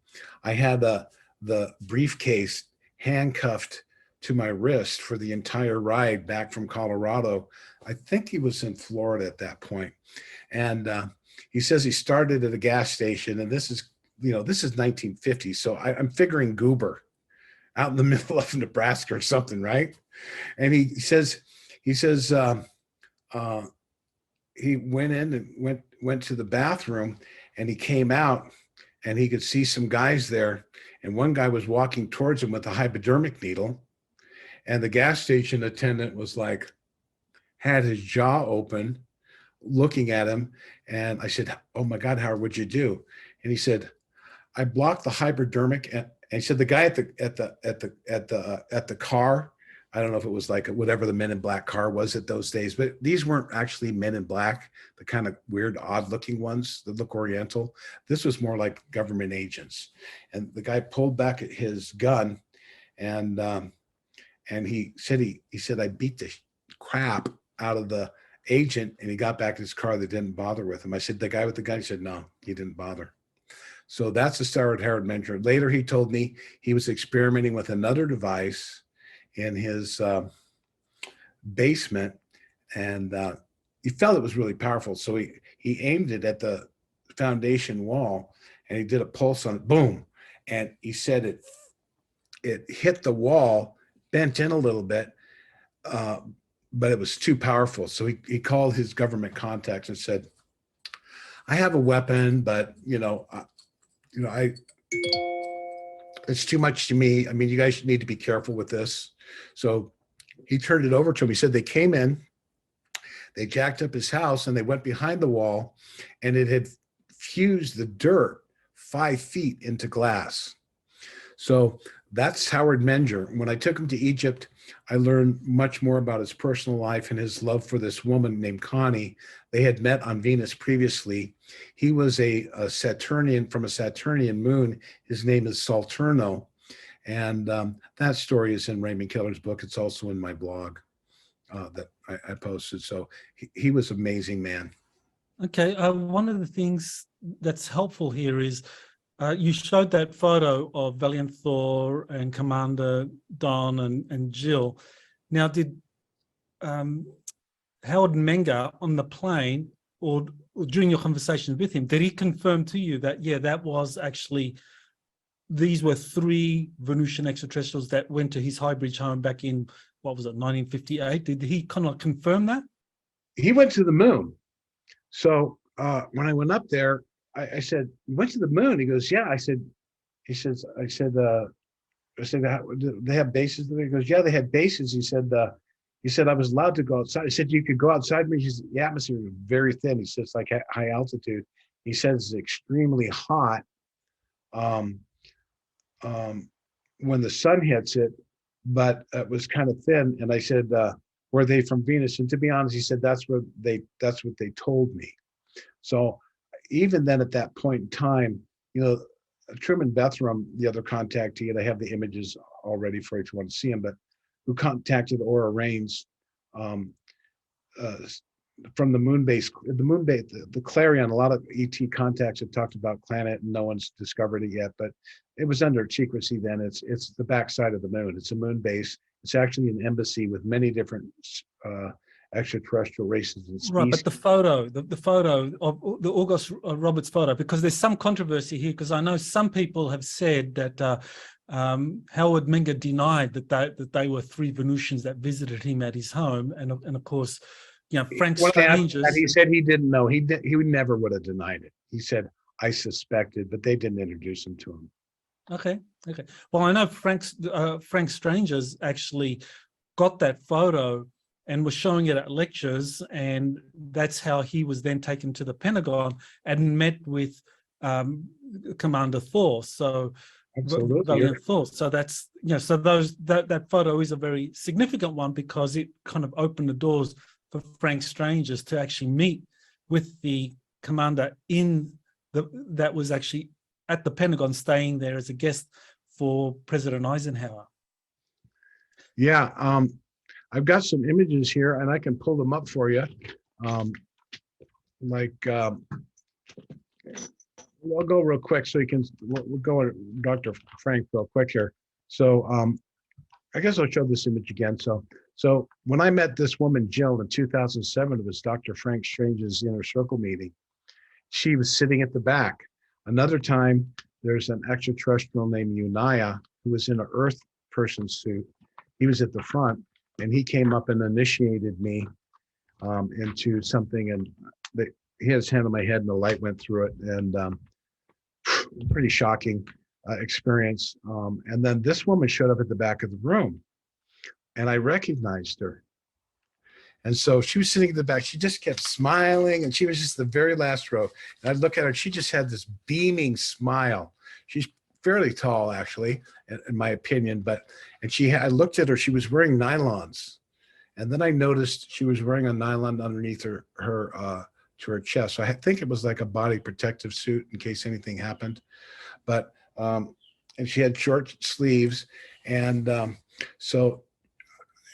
I had the briefcase handcuffed to my wrist for the entire ride back from Colorado. I think he was in Florida at that point. And he says he started at a gas station, and this is 1950. So I'm figuring Goober out in the middle of Nebraska or something, right? And he says he went in and went to the bathroom, and he came out and he could see some guys there. And one guy was walking towards him with a hypodermic needle. And the gas station attendant was like, had his jaw open, looking at him. And I said, oh my God, Howard, what'd you do? And he said, I blocked the hypodermic. And he said, the guy at the car, I don't know if it was like whatever the Men in Black car was at those days, but these weren't actually Men in Black, the kind of weird, odd looking ones that look Oriental. This was more like government agents. And the guy pulled back his gun, and he said, I beat the crap out of the agent, and he got back in his car. They didn't bother with him. I said, the guy with the gun? He said, no, he didn't bother. So that's the start of Howard Mentor. Later, he told me he was experimenting with another device in his basement, and he felt it was really powerful. So he aimed it at the foundation wall, and he did a pulse on it, boom. And he said it hit the wall, bent in a little bit, but it was too powerful. So he called his government contacts and said, I have a weapon, but it's too much to me. I mean, you guys need to be careful with this. So he turned it over to him. He said they came in, they jacked up his house, and they went behind the wall, and it had fused the dirt 5 feet into glass. So that's Howard Menger. When I took him to Egypt, I learned much more about his personal life and his love for this woman named Connie. They had met on Venus previously. He was a Saturnian, from a Saturnian moon. His name is Saturno. And that story is in Raymond Keller's book. It's also in my blog that I posted. So he was an amazing man. Okay. One of the things that's helpful here is You showed that photo of Valiant Thor and Commander Don and Jill. Now, did Howard Menger on the plane or during your conversations with him, did he confirm to you that, yeah, that was actually, these were 3 Venusian extraterrestrials that went to his Highbridge home back in, what was it, 1958? Did he kind of confirm that? He went to the moon. So when I went up there, I said, "You went to the moon?" He goes, "Yeah." I said, "They have bases there?" He goes, "Yeah, they had bases." He said, "I was allowed to go outside." I said, "You could go outside." He said, "The atmosphere is very thin." He says, "Like high altitude." He says it's extremely hot when the sun hits it, but it was kind of thin. And I said, "Were they from Venus?" And to be honest, he said, that's what they told me. So even then, at that point in time, Truman Bethram, the other contactee, and I have the images all ready for you if you want to see them, but who contacted Aura Rains from the moon base, the Clarion. A lot of ET contacts have talked about planet, and no one's discovered it yet, but it was under secrecy then. It's the backside of the moon. It's a moon base. It's actually an embassy with many different extraterrestrial races and species. Right, but the photo of the August Roberts photo, because there's some controversy here, because I know some people have said that Howard Menger denied that they were 3 Venusians that visited him at his home, and of course, Frank Strange's. He said he didn't know. He never would have denied it. He said, "I suspected," but they didn't introduce him to him. Okay. Well, I know Frank Strange's actually got that photo and was showing it at lectures, and that's how he was then taken to the Pentagon and met with Commander Thor. So absolutely, Thor. So that's so that photo is a very significant one, because it kind of opened the doors for Frank Strange's to actually meet with the commander that was actually at the Pentagon, staying there as a guest for President Eisenhower. Yeah. I've got some images here, and I can pull them up for you. I'll go real quick so you can. We'll go to Dr. Frank real quick here. So I guess I'll show this image again. So when I met this woman, Jill, in 2007, it was Dr. Frank Strange's Inner Circle meeting. She was sitting at the back. Another time, there's an extraterrestrial named Unaya who was in an Earth person suit. He was at the front, and he came up and initiated me into something, and he had his hand on my head and the light went through it, and pretty shocking experience. And then this woman showed up at the back of the room, and I recognized her. And so she was sitting at the back. She just kept smiling, and she was just the very last row. And I'd look at her. She just had this beaming smile. She's fairly tall, actually, in my opinion. I looked at her. She was wearing nylons, and then I noticed she was wearing a nylon underneath her to her chest. So I think it was like a body protective suit in case anything happened. But and she had short sleeves, and so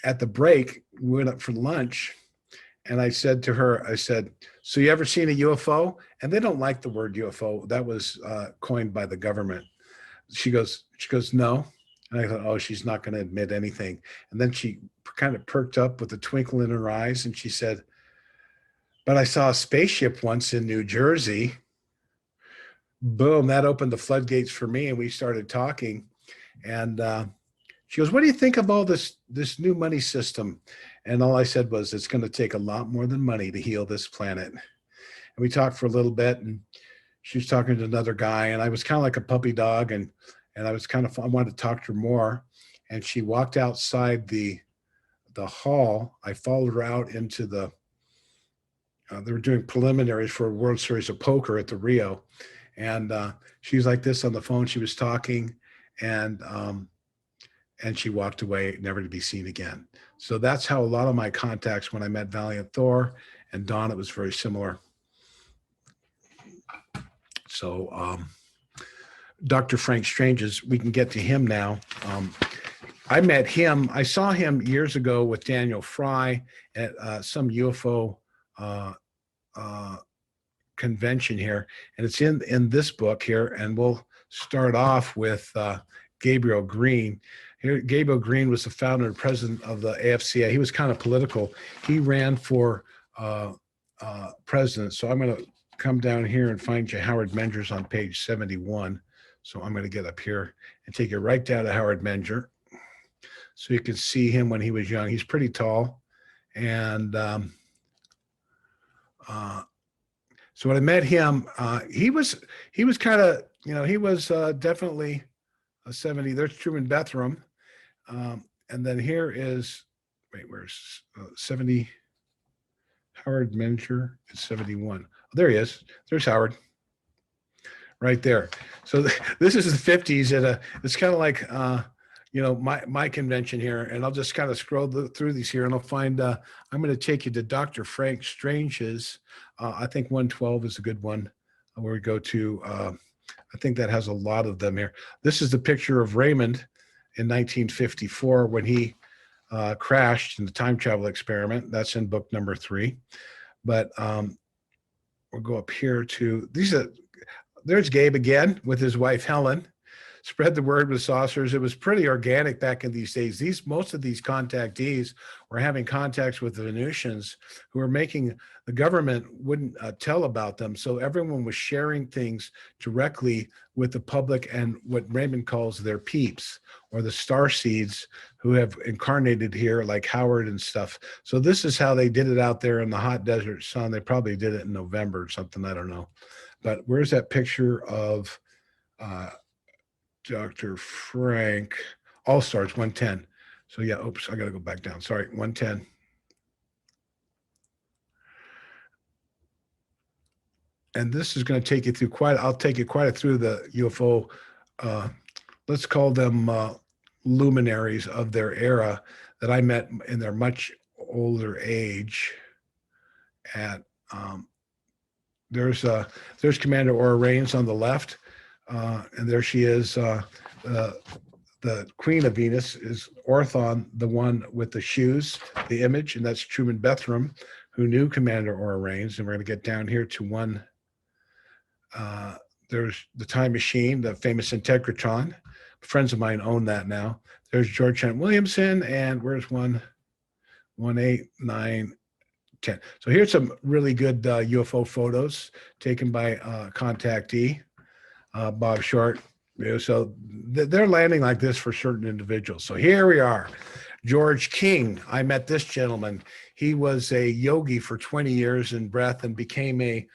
at the break, we went up for lunch, and I said to her, "So you ever seen a UFO?" And they don't like the word UFO. That was coined by the government. She goes, "No." And I thought, oh, she's not going to admit anything. And then she kind of perked up with a twinkle in her eyes, and she said, "But I saw a spaceship once in New Jersey." Boom, that opened the floodgates for me, and we started talking. And she goes, "What do you think of all this new money system?" And all I said was, "It's going to take a lot more than money to heal this planet." And we talked for a little bit, and she was talking to another guy, and I was kind of like a puppy dog, and I wanted to talk to her more. And she walked outside the hall. I followed her out into they were doing preliminaries for a World Series of Poker at the Rio. And she was like this on the phone. She was talking, and she walked away, never to be seen again. So that's how a lot of my contacts, when I met Valiant Thor and Don, it was very similar. So Dr. Frank Strange's, we can get to him now. I met him, I saw him years ago with Daniel Fry at some UFO convention here, and it's in this book here, and we'll start off with Gabriel Green. Here, Gabriel Green was the founder and president of the AFCA. He was kind of political. He ran for president. So I'm going to come down here and find you Howard Menger's on page 71. So I'm going to get up here and take you right down to Howard Menger. So you can see him when he was young. He's pretty tall. And so when I met him, he was kind of, you know, he was definitely a 70. There's Truman Bethram. And then here is, wait, where's 70? Howard Menger is 71. Oh, there he is. There's Howard. Right there. So this is the 50s. It's kind of like, you know, my convention here. And I'll just kind of scroll through these here and I'll find, I'm going to take you to Dr. Frank Strange's. I think 112 is a good one where we go to, I think that has a lot of them here. This is the picture of Raymond in 1954 when he crashed in the time travel experiment. That's in book number 3. But we'll go up here to there's Gabe again with his wife Helen. Spread the word with saucers. It was pretty organic back in these days. Most of these contactees were having contacts with the Venusians who were making, the government wouldn't tell about them. So everyone was sharing things directly with the public and what Raymond calls their peeps or the star seeds who have incarnated here like Howard and stuff. So this is how they did it out there in the hot desert sun. They probably did it in November or something. I don't know. But where's that picture of Dr. Frank? All Stars 110. So yeah, oops, I got to go back down. Sorry, 110. And this is going to take you through I'll take you quite through the UFO, let's call them luminaries of their era that I met in their much older age at, there's Commander Aura Raines on the left. And there she is. The Queen of Venus is Orthon, the one with the shoes, the image, and that's Truman Bethram, who knew Commander Aura Raines. And we're going to get down here to one. There's the Time Machine, the famous Integratron. Friends of mine own that now. There's George Hunt Williamson, and where's 1, 8, 9, 10. So here's some really good UFO photos taken by contactee. Bob Short. So they're landing like this for certain individuals. So here we are. George King. I met this gentleman. He was a yogi for 20 years in breath and became a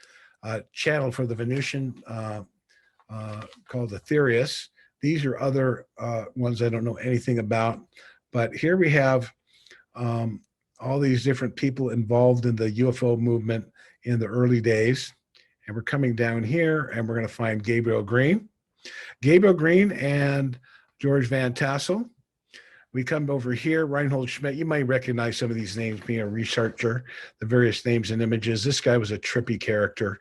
channel for the Venusian called Aetherius. These are other ones I don't know anything about. But here we have all these different people involved in the UFO movement in the early days. And we're coming down here and we're going to find Gabriel Green. Gabriel Green and George Van Tassel. We come over here, Reinhold Schmidt. You might recognize some of these names being a researcher, the various names and images. This guy was a trippy character.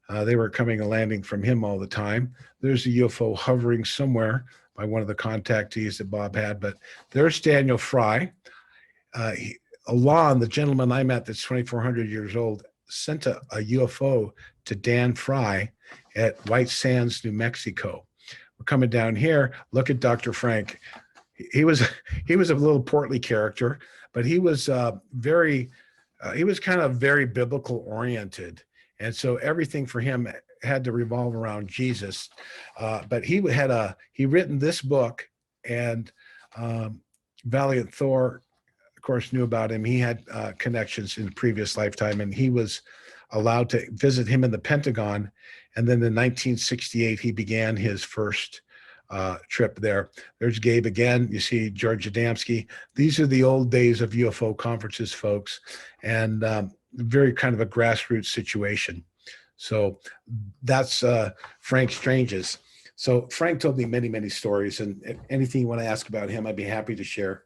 They were coming and landing from him all the time. There's a UFO hovering somewhere by one of the contactees that Bob had. But there's Daniel Fry. Alon, the gentleman I met that's 2,400 years old, sent a UFO to Dan Fry at White Sands, New Mexico. We're coming down here. Look at Dr. Frank. He was a little portly character, but he was he was kind of very biblical oriented. And so everything for him had to revolve around Jesus. But he written this book, and Valiant Thor, of course, knew about him. He had connections in a previous lifetime, and he was allowed to visit him in the Pentagon. And then in 1968, he began his first trip there. There's Gabe again. You see George Adamski. These are the old days of UFO conferences, folks, and very kind of a grassroots situation. So that's Frank Strange's. So Frank told me many, many stories, and if anything you want to ask about him, I'd be happy to share.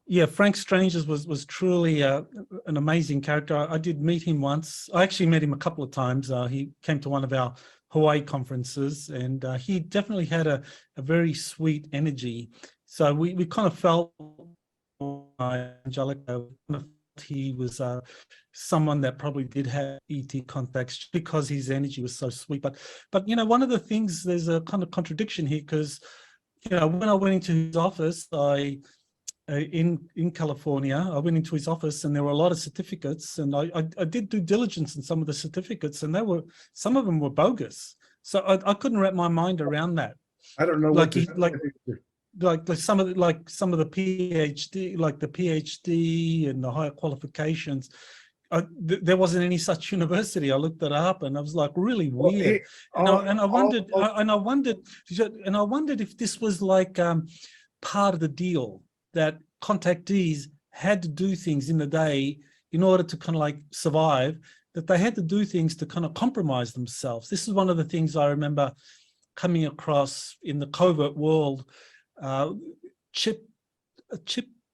Yeah, Frank Strange's was truly an amazing character. I did meet him once. I actually met him a couple of times. He came to one of our Hawaii conferences, and he definitely had a very sweet energy. So we kind of felt Angelica, kind of he was someone that probably did have ET contacts because his energy was so sweet. But you know, one of the things, there's a kind of contradiction here, because you know, when I went into his office, in California, I went into his office and there were a lot of certificates, and I did due diligence in some of the certificates, and some of them were bogus. So I couldn't wrap my mind around that. I don't know what like some of the PhD, like the PhD and the higher qualifications. There wasn't any such university. I looked it up, and I was like, really weird. I wondered if this was like part of the deal, that contactees had to do things in the day in order to kind of like survive, that they had to do things to kind of compromise themselves. This is one of the things I remember coming across in the covert world. Chip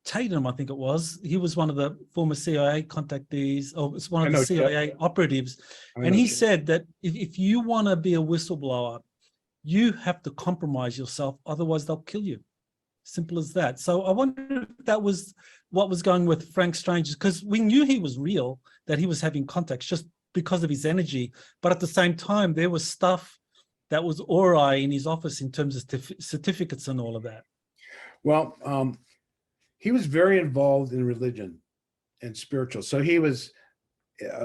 Tatum, I think it was. He was one of the former CIA contactees, or it's one of the CIA operatives. And he said that if you want to be a whistleblower, you have to compromise yourself, otherwise they'll kill you. Simple as that. So I wonder if that was what was going with Frank Strange, because we knew he was real, that he was having contacts just because of his energy. But at the same time, there was stuff that was awry in his office in terms of certificates and all of that. Well, he was very involved in religion and spiritual. So he was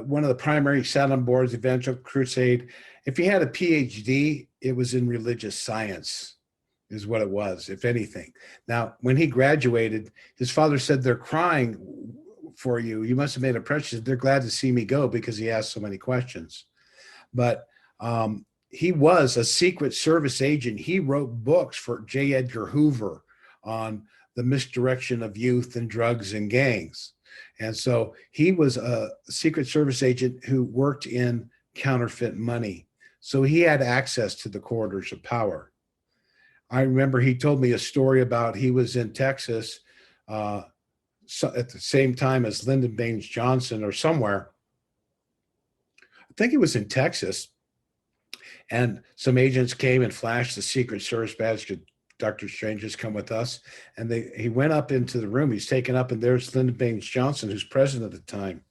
one of the primary, sat on boards, Evangelical Crusade. If he had a PhD, it was in religious science, is what it was, if anything. Now, when he graduated, his father said, they're crying for you. You must have made a impression. They're glad to see me go because he asked so many questions. But he was a Secret Service agent. He wrote books for J. Edgar Hoover on the misdirection of youth and drugs and gangs. And so he was a Secret Service agent who worked in counterfeit money. So he had access to the corridors of power. I remember he told me a story about he was in Texas at the same time as Lyndon Baines Johnson or somewhere. I think it was in Texas. And some agents came and flashed the Secret Service badge to Dr. Strange, has come with us. And he went up into the room. He's taken up, and there's Lyndon Baines Johnson, who's president at the time.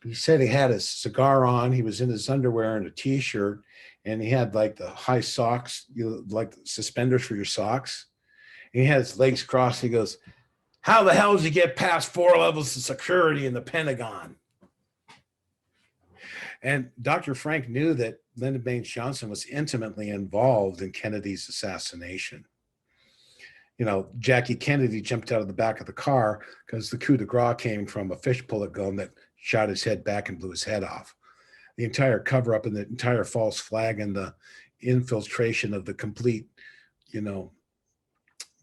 He said he had his cigar on. He was in his underwear and a T-shirt, and he had like the high socks, like suspenders for your socks. And he had his legs crossed. He goes, "How the hell did you get past 4 levels of security in the Pentagon?" And Dr. Frank knew that Lyndon Baines Johnson was intimately involved in Kennedy's assassination. You know, Jackie Kennedy jumped out of the back of the car because the coup de grace came from a fish bullet gun that shot his head back and blew his head off. The entire cover up and the entire false flag and the infiltration of the complete, you know,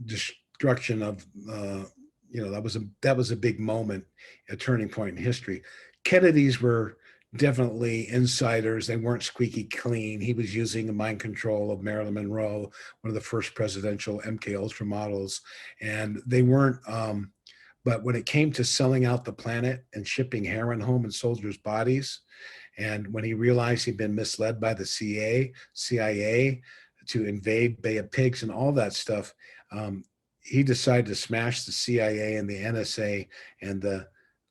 destruction of, you know, that was a big moment, a turning point in history. Kennedys were definitely insiders. They weren't squeaky clean. He was using the mind control of Marilyn Monroe, one of the first presidential MK Ultra models, and they weren't. But when it came to selling out the planet and shipping heroin home in soldiers' bodies, and when he realized he'd been misled by the CIA to invade Bay of Pigs and all that stuff, he decided to smash the CIA and the NSA and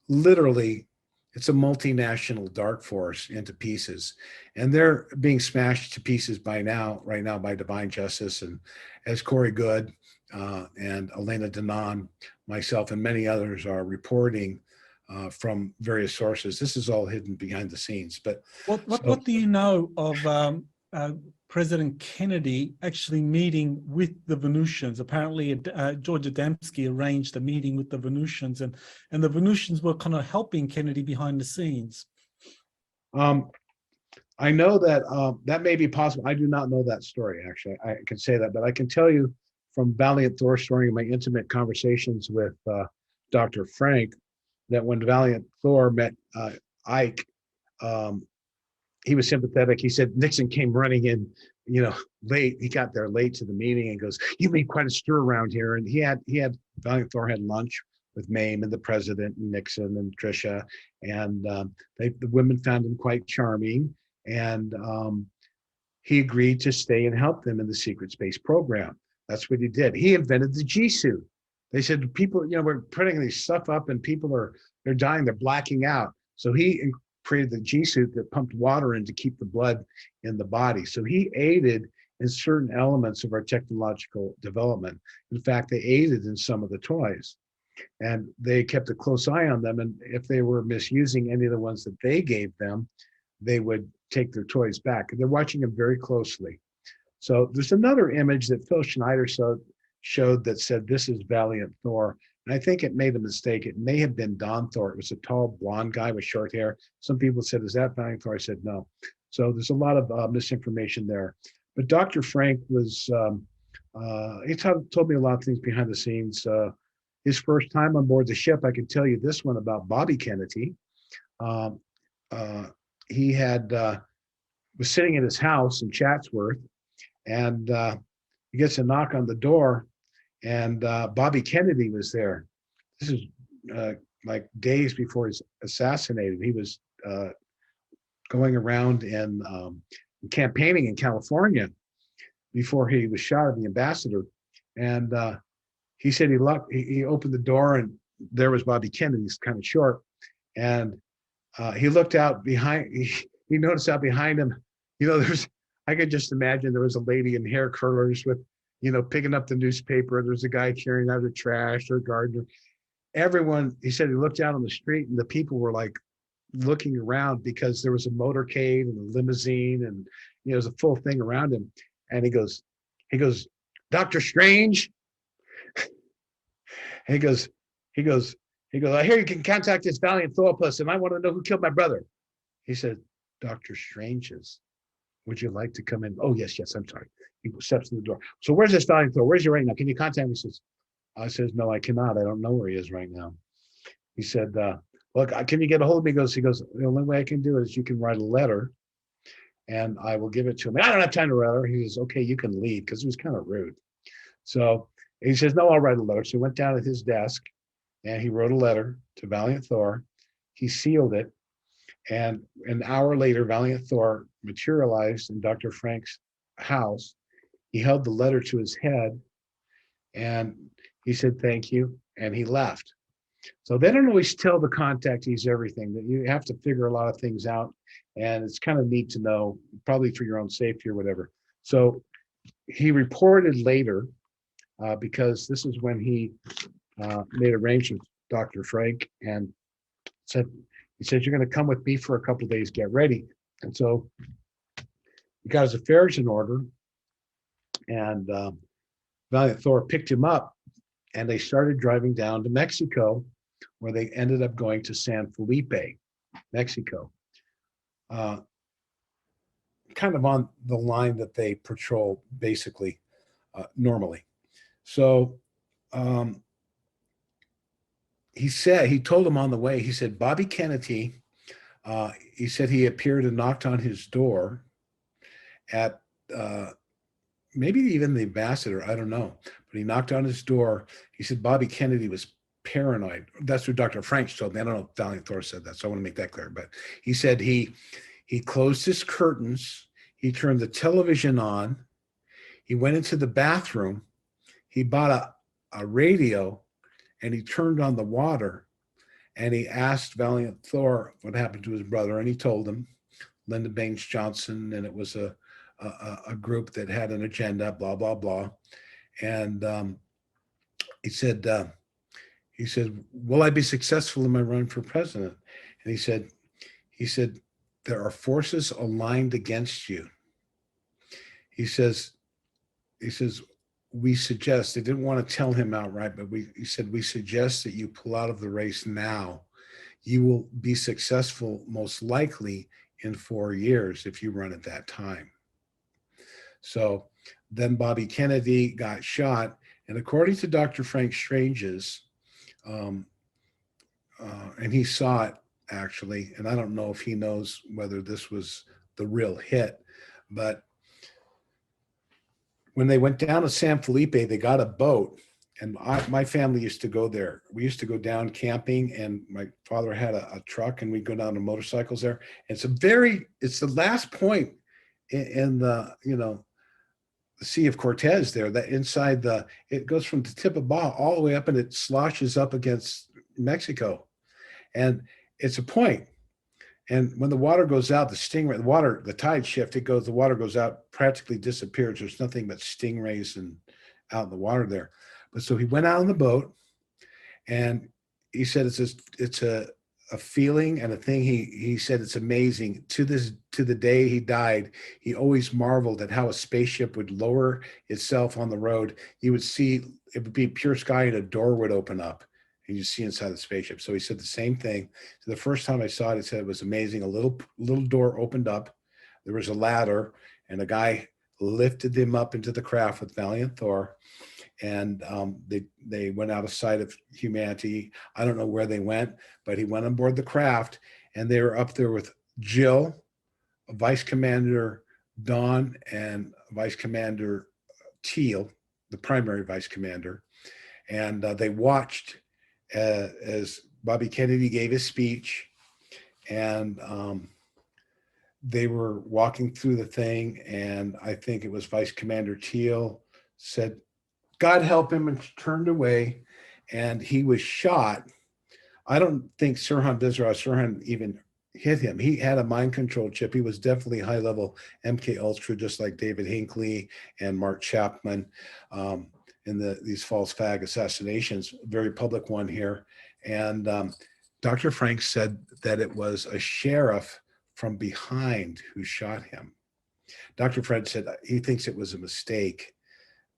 literally, it's a multinational dark force into pieces, and they're being smashed to pieces right now by Divine Justice, and as Corey Good and Elena Denon, myself, and many others are reporting from various sources. This is all hidden behind the scenes. But what do you know of President Kennedy actually meeting with the Venusians? Apparently, George Adamski arranged a meeting with the Venusians, and the Venusians were kind of helping Kennedy behind the scenes. I know that that may be possible. I do not know that story, actually. I can say that, but I can tell you from Valiant Thor story and my intimate conversations with Dr. Frank, that when Valiant Thor met Ike, he was sympathetic. He said Nixon came running in, you know, late. He got there late to the meeting and goes, "You made quite a stir around here." And he had Valiant Thor had lunch with Mame and the president and Nixon and Tricia, and the women found him quite charming, and he agreed to stay and help them in the secret space program. That's what he did. He invented the G suit. They said people, we're putting this stuff up and they're dying, they're blacking out. So he created the G suit that pumped water in to keep the blood in the body. So he aided in certain elements of our technological development. In fact, they aided in some of the toys, and they kept a close eye on them. And if they were misusing any of the ones that they gave them, they would take their toys back. They're watching them very closely. So there's another image that Phil Schneider showed that said, this is Valiant Thor. And I think it made a mistake. It may have been Don Thor. It was a tall blonde guy with short hair. Some people said, is that Valiant Thor? I said, no. So there's a lot of misinformation there. But Dr. Frank was, he told me a lot of things behind the scenes. His first time on board the ship, I can tell you this one about Bobby Kennedy. He was sitting in his house in Chatsworth, and he gets a knock on the door, and Bobby Kennedy was there. This is like days before he's assassinated. He was going around and campaigning in California before he was shot at the ambassador. And he said he opened the door, and there was Bobby Kennedy. He's kind of short. And he looked out behind, he noticed out behind him, I could just imagine there was a lady in hair curlers with, picking up the newspaper. There's a guy carrying out the trash, or a gardener. Everyone, he said he looked out on the street, and the people were like looking around because there was a motorcade and a limousine, and there was a full thing around him. And he goes, Dr. Strange. And he goes, I hear you can contact this Valiant Thorpus, and I want to know who killed my brother. He said, Dr. Strange's. Would you like to come in? Oh, yes, I'm sorry. He steps in the door. So where's this Valiant Thor? Where's he right now? Can you contact me? I says, no, I cannot. I don't know where he is right now. He said, look, can you get a hold of me? He goes, the only way I can do it is you can write a letter, and I will give it to him. I don't have time to write a letter. He says, okay, you can leave, because it was kind of rude. So he says, no, I'll write a letter. So he went down at his desk, and he wrote a letter to Valiant Thor. He sealed it. And an hour later, Valiant Thor materialized in Dr. Frank's house. He held the letter to his head, and he said, thank you, and he left. So they don't always tell the contactees everything. That you have to figure a lot of things out, and it's kind of neat to know, probably for your own safety or whatever. So he reported later, because this is when he made arrangements with Dr. Frank, and he said, you're going to come with me for a couple of days, get ready. And so he got his affairs in order, and Valiant Thor picked him up, and they started driving down to Mexico, where they ended up going to San Felipe, Mexico, kind of on the line that they patrol basically normally. So he told him on the way, he said, Bobby Kennedy, he said he appeared and knocked on his door at maybe even the ambassador, I don't know, but he knocked on his door. He said Bobby Kennedy was paranoid. That's what Dr. Frank told me. I don't know if Valiant Thor said that, so I want to make that clear. But he said he closed his curtains, he turned the television on, he went into the bathroom, he bought a radio, and he turned on the water, and he asked Valiant Thor what happened to his brother, and he told him, Lyndon Baines Johnson, and it was a group that had an agenda, blah, blah, blah. And he said, will I be successful in my run for president? And he said, there are forces aligned against you. He says, we suggest, they didn't want to tell him outright, but he said, we suggest that you pull out of the race now. You will be successful most likely in 4 years if you run at that time. So then Bobby Kennedy got shot. And according to Dr. Frank Strange's, and he saw it actually, and I don't know if he knows whether this was the real hit, but when they went down to San Felipe, they got a boat, and my family used to go there. We used to go down camping, and my father had a truck, and we'd go down to motorcycles there. It's the last point in the, Sea of Cortez there, that inside it goes from the tip of Baja all the way up, and it sloshes up against Mexico. And it's a point. And when the water goes out, the tide shift, the water goes out, practically disappears. There's nothing but stingrays and out in the water there. But so he went out on the boat, and he said it's a feeling and a thing. He said it's amazing. To the day he died, he always marveled at how a spaceship would lower itself on the road. You would see it would be pure sky, and a door would open up, and you see inside the spaceship. So he said the same thing. So the first time I saw it, he said it was amazing. A little door opened up. There was a ladder, and a guy lifted them up into the craft with Valiant Thor. And they went out of sight of humanity. I don't know where they went, but he went on board the craft, and they were up there with Jill, Vice Commander Dawn, and Vice Commander Teal, the primary Vice Commander. And they watched as Bobby Kennedy gave his speech, and they were walking through the thing, and I think it was Vice Commander Teal said, "God help him," and turned away, and he was shot. I don't think Sirhan even hit him. He had a mind control chip. He was definitely high level MK Ultra, just like David Hinckley and Mark Chapman in these false flag assassinations, very public one here. And Dr. Frank said that it was a sheriff from behind who shot him. Dr. Fred said he thinks it was a mistake,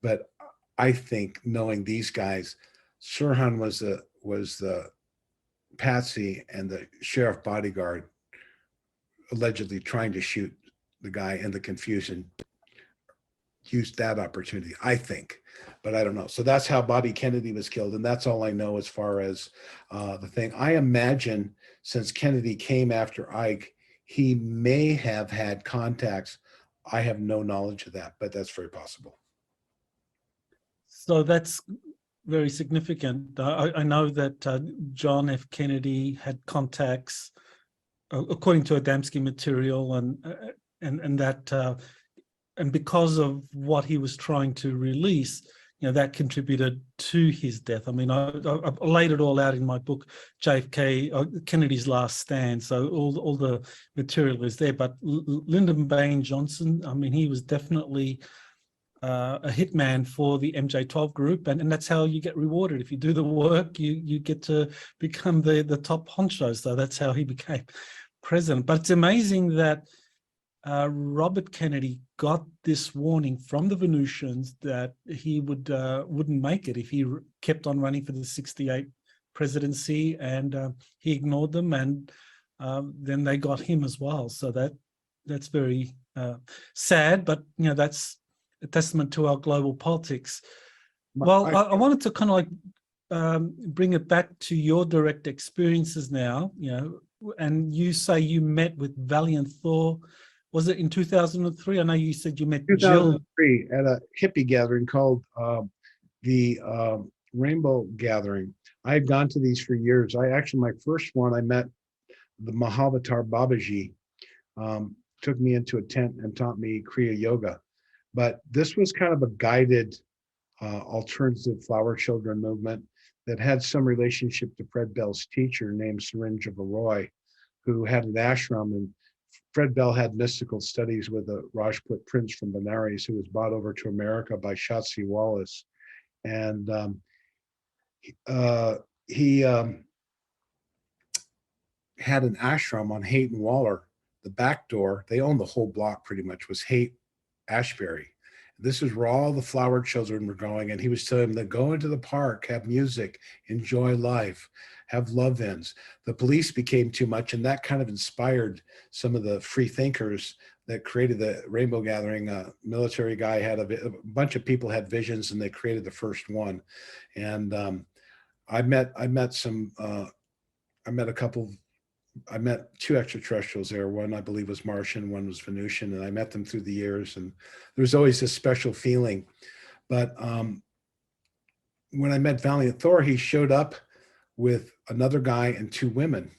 but I think, knowing these guys, Sirhan was the patsy and the sheriff bodyguard allegedly trying to shoot the guy, and the confusion used that opportunity, I think, but I don't know. So that's how Bobby Kennedy was killed, and that's all I know as far as the thing. I imagine since Kennedy came after Ike, he may have had contacts. I have no knowledge of that, but that's very possible. So that's very significant. I know that John F. Kennedy had contacts, according to Adamski material, and that, and because of what he was trying to release, that contributed to his death. I mean, I laid it all out in my book, JFK, Kennedy's Last Stand. So all the material is there. But Lyndon Baines Johnson, I mean, he was definitely a hitman for the MJ12 group, and that's how you get rewarded. If you do the work, you get to become the top honcho. So that's how he became president. But it's amazing that Robert Kennedy got this warning from the Venusians that he wouldn't make it if he kept on running for the 68 presidency, and he ignored them, and then they got him as well. So that's very sad, but that's a testament to our global politics. Well, I wanted to kind of like bring it back to your direct experiences now, and you say you met with Valiant Thor. Was it in 2003? I know you said you met 2003 Jill at a hippie gathering called the Rainbow Gathering. I had gone to these for years. My first one, I met the Mahavatar Babaji, took me into a tent and taught me Kriya Yoga. But this was kind of a guided alternative flower children movement that had some relationship to Fred Bell's teacher named Surendrava Roy, who had an ashram. And Fred Bell had mystical studies with a Rajput prince from Benares who was brought over to America by Shotzi Wallace. And he had an ashram on Haight and Waller. The back door, they owned the whole block pretty much, was Haight Ashbury. This is where all the flower children were going, and he was telling them to go into the park, have music, enjoy life, have love-ins. The police became too much, and that kind of inspired some of the free thinkers that created the Rainbow Gathering. A military guy had a bunch of people had visions, and they created the first one. And I met two extraterrestrials there. One, I believe, was Martian, one was Venusian, and I met them through the years, and there was always this special feeling. But when I met Valiant Thor, he showed up with another guy and two women.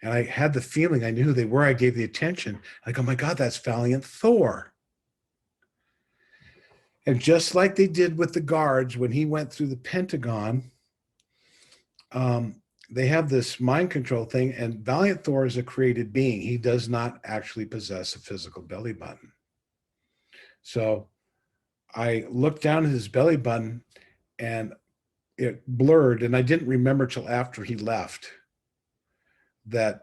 And I had the feeling, I knew who they were. I gave the attention. I go, oh my God, that's Valiant Thor. And just like they did with the guards when he went through the Pentagon, they have this mind control thing, and Valiant Thor is a created being. He does not actually possess a physical belly button. So I looked down at his belly button and it blurred, and I didn't remember till after he left that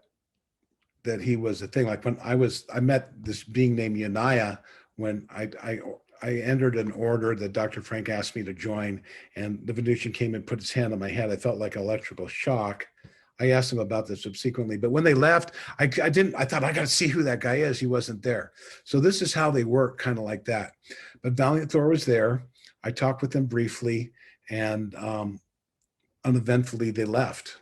he was a thing. Like when I met this being named Yanaya when I entered an order that Dr. Frank asked me to join, and the Venusian came and put his hand on my head. I felt like electrical shock. I asked him about this subsequently, but when they left, I thought, I got to see who that guy is. He wasn't there. So this is how they work, kind of like that. But Valiant Thor was there. I talked with them briefly, and uneventfully they left.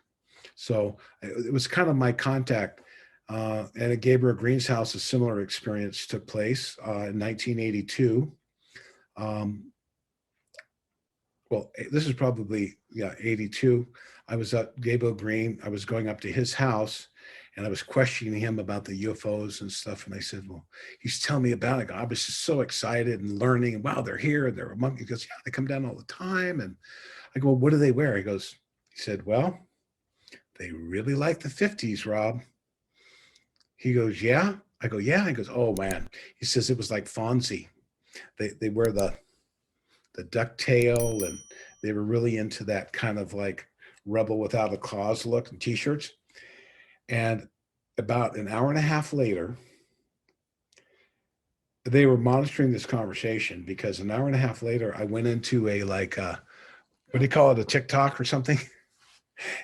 So it was kind of my contact. And at Gabriel Green's house, a similar experience took place in 1982. Well, this is probably, 82. I was at Gabriel Green. I was going up to his house, and I was questioning him about the UFOs and stuff. And I said, well, he's telling me about it. I was just so excited and learning. And wow, they're here. And they're among. He goes, yeah, they come down all the time. And I go, well, what do they wear? He said, well, they really like the 50s, Rob. He goes, yeah. I go, yeah. He goes, oh man. He says it was like Fonzie. They wear the ducktail, and they were really into that kind of like Rebel Without a Cause look and t-shirts. And about an hour and a half later, they were monitoring this conversation, because an hour and a half later, I went into a what do you call it, a TikTok or something?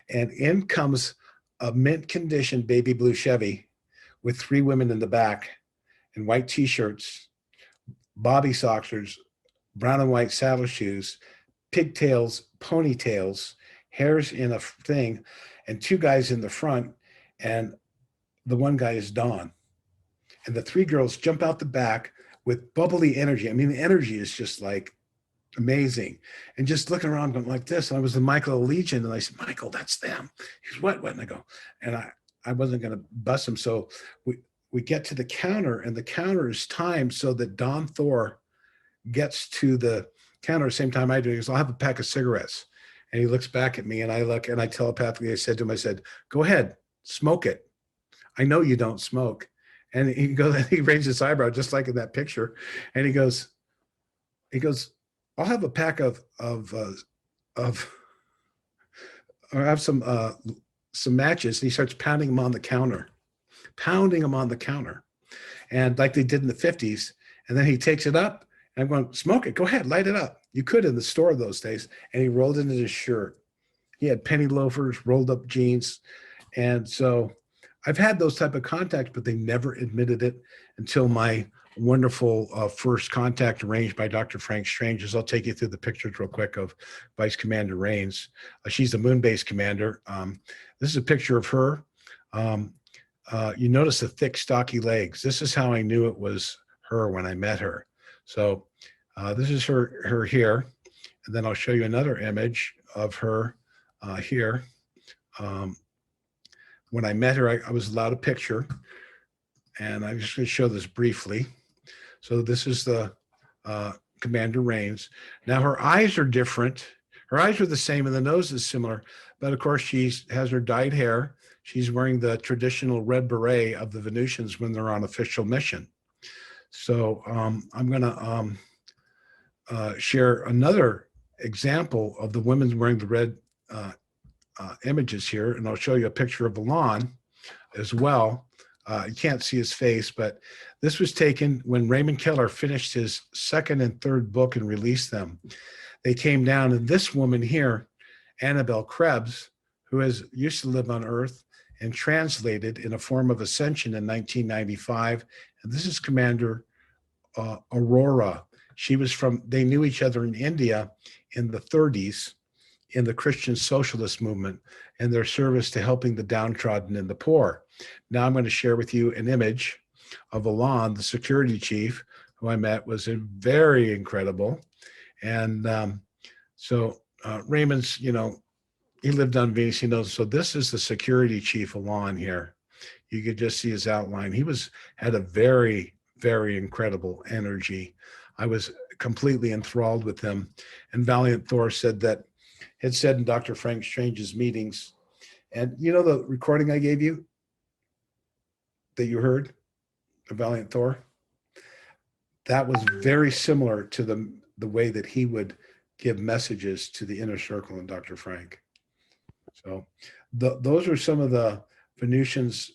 And in comes a mint condition baby blue Chevy with 3 women in the back in white t-shirts, bobby sockers, brown and white saddle shoes, pigtails, ponytails, hairs in a thing, and 2 guys in the front. And the one guy is Dawn. And the 3 girls jump out the back with bubbly energy. I mean, the energy is just like amazing. And just looking around going like this. And I was the Michael Legion, and I said, Michael, that's them. He's what? And I go, and I wasn't going to bust him. So we get to the counter, and the counter is timed so that Don Thor gets to the counter at the same time I do. He goes, I'll have a pack of cigarettes. And he looks back at me, and I look, and I telepathically, I said to him, I said, go ahead, smoke it. I know you don't smoke. And he goes, he raised his eyebrow just like in that picture. And he goes, I'll have a pack or have some matches. And he starts pounding them on the counter. And like they did in the 50s. And then he takes it up, and I'm going, smoke it, go ahead, light it up. You could in the store those days. And he rolled it in his shirt. He had penny loafers, rolled up jeans. And so I've had those type of contacts, but they never admitted it until my wonderful first contact arranged by Dr. Frank Strange. I'll take you through the pictures real quick of Vice Commander Rains. She's the moon base commander. This is a picture of her. You notice the thick, stocky legs. This is how I knew it was her when I met her. So this is her here. And then I'll show you another image of her here. When I met her, I was allowed a picture, and I'm just going to show this briefly. So this is the Commander Rains. Now her eyes are different. Her eyes are the same, and the nose is similar, but of course she has her dyed hair. She's wearing the traditional red beret of the Venusians when they're on official mission. So I'm going to share another example of the women wearing the red images here, and I'll show you a picture of Alon as well. You can't see his face, but this was taken when Raymond Keller finished his 2nd and 3rd book and released them. They came down, and this woman here, Annabelle Krebs, who used to live on Earth and translated in a form of ascension in 1995. And this is Commander Aurora. They knew each other in India in the 30s in the Christian socialist movement and their service to helping the downtrodden and the poor. Now I'm going to share with you an image of Alon, the security chief, who I met, was very incredible. And so Raymond's, he lived on Venus, he knows. So this is the security chief, Alon, here. You could just see his outline. He had a very, very incredible energy. I was completely enthralled with him. And Valiant Thor had said in Dr. Frank Strange's meetings, and you know the recording I gave you that you heard of Valiant Thor? That was very similar to the way that he would give messages to the inner circle and Dr. Frank. So those are some of the Venusians.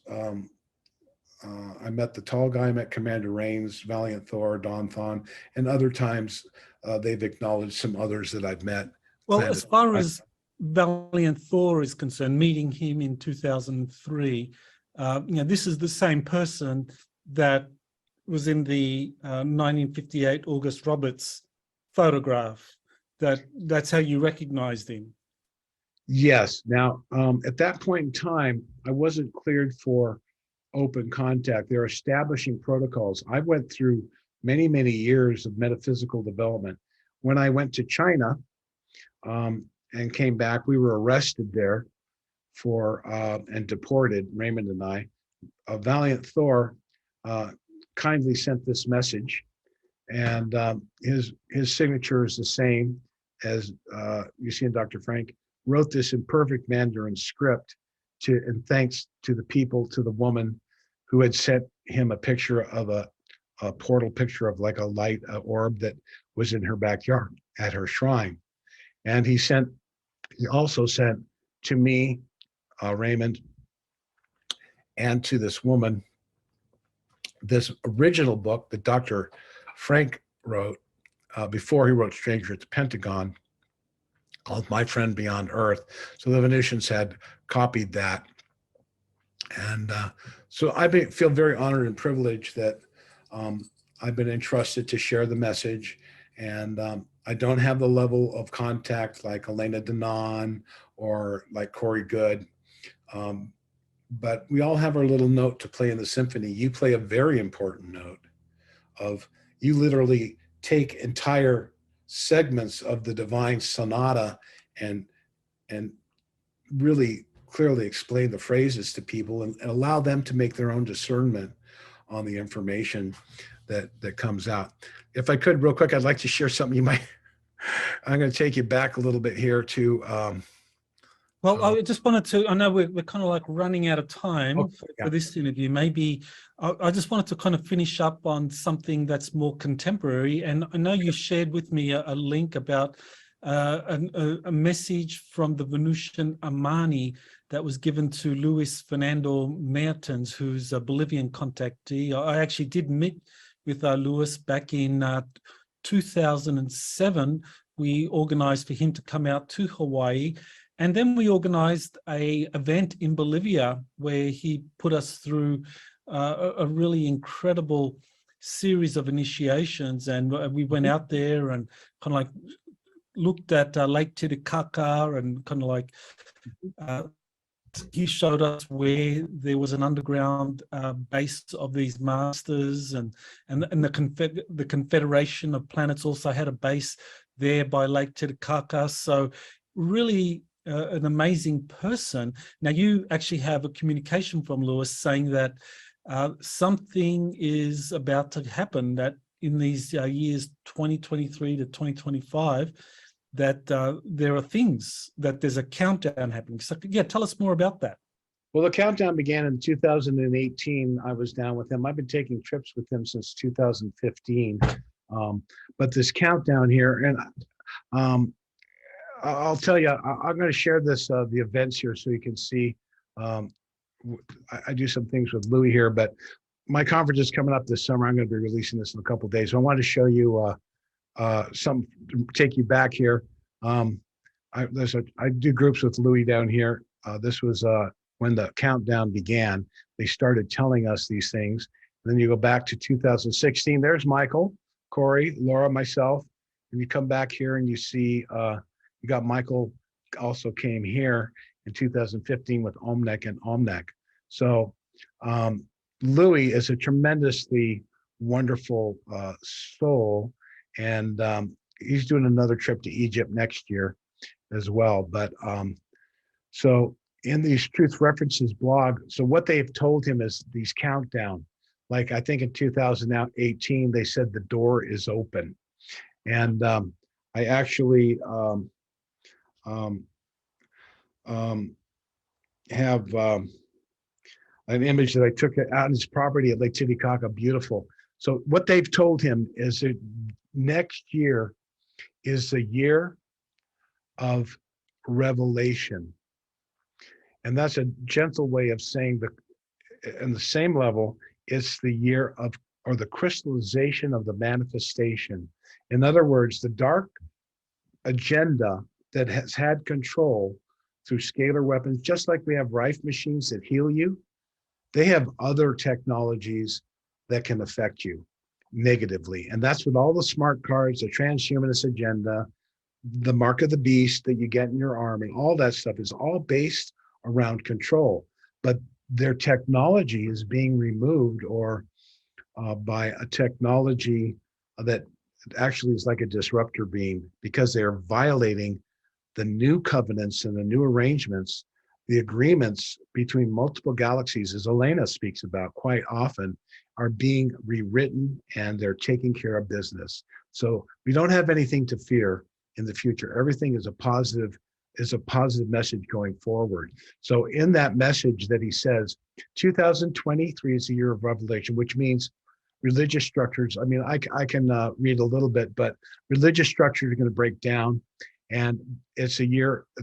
I met the tall guy, I met Commander Rains, Valiant Thor, Don Thon, and other times they've acknowledged some others that I've met. Well, as far as Valiant Thor is concerned, meeting him in 2003, this is the same person that was in the 1958 August Roberts photograph. That's how you recognized him. Yes. Now, at that point in time, I wasn't cleared for open contact. They're establishing protocols. I went through many, many years of metaphysical development. When I went to China and came back, we were arrested there and deported, Raymond and I. Valiant Thor kindly sent this message, and his signature is the same as you see in Dr. Frank. Wrote this in perfect Mandarin script in thanks to the people, to the woman who had sent him a picture of a portal picture of like a light orb that was in her backyard at her shrine. And he also sent to me, Raymond, and to this woman, this original book that Dr. Frank wrote before he wrote Stranger at the Pentagon, called My Friend Beyond Earth. So the Venusians had copied that. And so I feel very honored and privileged that I've been entrusted to share the message. And I don't have the level of contact like Elena Denon or like Corey Good. But we all have our little note to play in the symphony. You play a very important note of, you literally take entire segments of the divine sonata and really clearly explain the phrases to people and allow them to make their own discernment on the information that comes out. If I could, real quick, I'd like to share something I'm going to take you back a little bit here to well, I just wanted to, I know we're kind of like running out of time yeah. for this interview. Maybe I just wanted to kind of finish up on something that's more contemporary. And I know you shared with me a link about a message from the Venusian Amani that was given to Luis Fernando Mertens, who's a Bolivian contactee. I actually did meet with Luis back in 2007. We organized for him to come out to Hawaii. And then we organized an event in Bolivia where he put us through a really incredible series of initiations. And we went out there and kind of like looked at Lake Titicaca and kind of like he showed us where there was an underground base of these masters, and the Confederation of Planets also had a base there by Lake Titicaca. So really an amazing person. Now you actually have a communication from Lewis saying that something is about to happen, that in these years 2023 to 2025, that there are things, that there's a countdown happening. So yeah, tell us more about that. Well, the countdown began in 2018. I was down with him. I've been taking trips with him since 2015. But this countdown here, and I'll tell you, I'm going to share this, the events here so you can see. I do some things with Louis here, but my conference is coming up this summer. I'm going to be releasing this in a couple of days. So I wanted to show you some, take you back here. I do groups with Louis down here. This was when the countdown began. They started telling us these things. And then you go back to 2016. There's Michael, Corey, Laura, myself. And you come back here and you see, you got Michael also came here in 2015 with Omnek and Omnek. So Louis is a tremendously wonderful soul, and he's doing another trip to Egypt next year as well. But so in these Truth References blog, so what they've told him is these countdown, like I think in 2018, they said the door is open. And I actually have an image that I took out on his property at Lake Titicaca, beautiful. So what they've told him is that next year is the year of revelation. And that's a gentle way of saying that in the same level, it's the year of, or the crystallization of the manifestation. In other words, the dark agenda that has had control through scalar weapons, just like we have Rife machines that heal you, they have other technologies that can affect you negatively. And that's what all the smart cards, the transhumanist agenda, the mark of the beast that you get in your army, all that stuff is all based around control. But their technology is being removed, or by a technology that actually is like a disruptor beam, because they're violating the new covenants and the new arrangements, the agreements between multiple galaxies, as Elena speaks about quite often, are being rewritten, and they're taking care of business. So we don't have anything to fear in the future. Everything is a positive message going forward. So in that message that he says, 2023 is the year of revelation, which means religious structures. I mean, I can read a little bit, but religious structures are going to break down. And it's a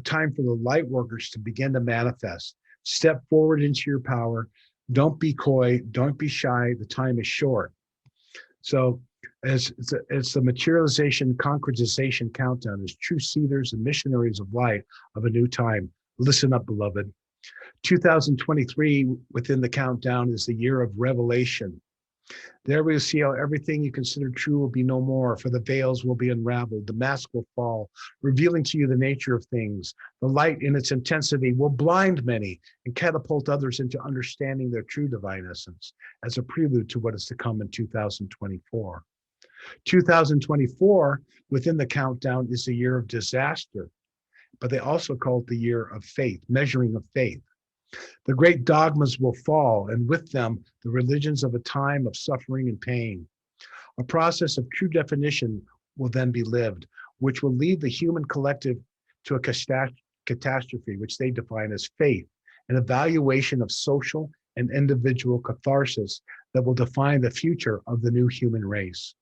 time for the light workers to begin to manifest. Step forward into your power. Don't be coy. Don't be shy. The time is short. So as it's the materialization, concretization countdown as true seeders and missionaries of light of a new time. Listen up, beloved. 2023 within the countdown is the year of revelation. There we will see how everything you consider true will be no more, for the veils will be unraveled, the mask will fall, revealing to you the nature of things. The light in its intensity will blind many and catapult others into understanding their true divine essence as a prelude to what is to come in 2024. 2024 within the countdown is the year of disaster, but they also call it the year of faith, measuring of faith. The great dogmas will fall, and with them, the religions of a time of suffering and pain. A process of true definition will then be lived, which will lead the human collective to a catastrophe, which they define as faith, an evaluation of social and individual catharsis that will define the future of the new human race.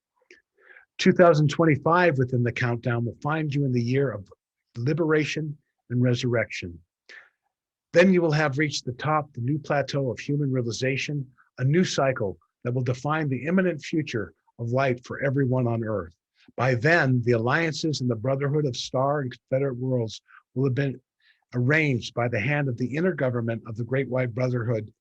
2025 within the countdown will find you in the year of liberation and resurrection. Then you will have reached the top, the new plateau of human realization, a new cycle that will define the imminent future of light for everyone on Earth. By then, the alliances and the brotherhood of star and confederate worlds will have been arranged by the hand of the inner government of the Great White Brotherhood.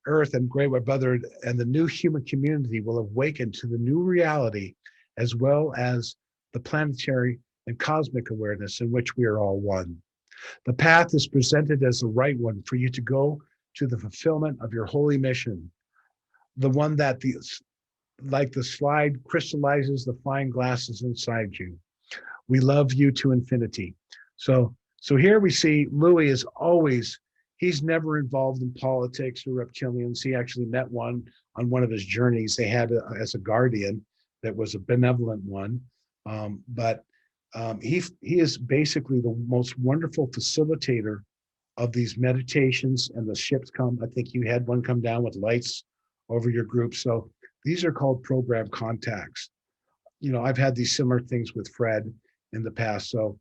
Earth and Great White Brotherhood and the new human community will awaken to the new reality, as well as the planetary and cosmic awareness in which we are all one. The path is presented as the right one for you to go to the fulfillment of your holy mission, the one that, like the slide, crystallizes the fine glasses inside you. We love you to infinity. So here we see Louis is always, he's never involved in politics or reptilians. He actually met one on one of his journeys. They had as a guardian that was a benevolent one, but he is basically the most wonderful facilitator of these meditations, and the ships come. I think you had one come down with lights over your group. So these are called program contacts. You know, I've had these similar things with Fred in the past. So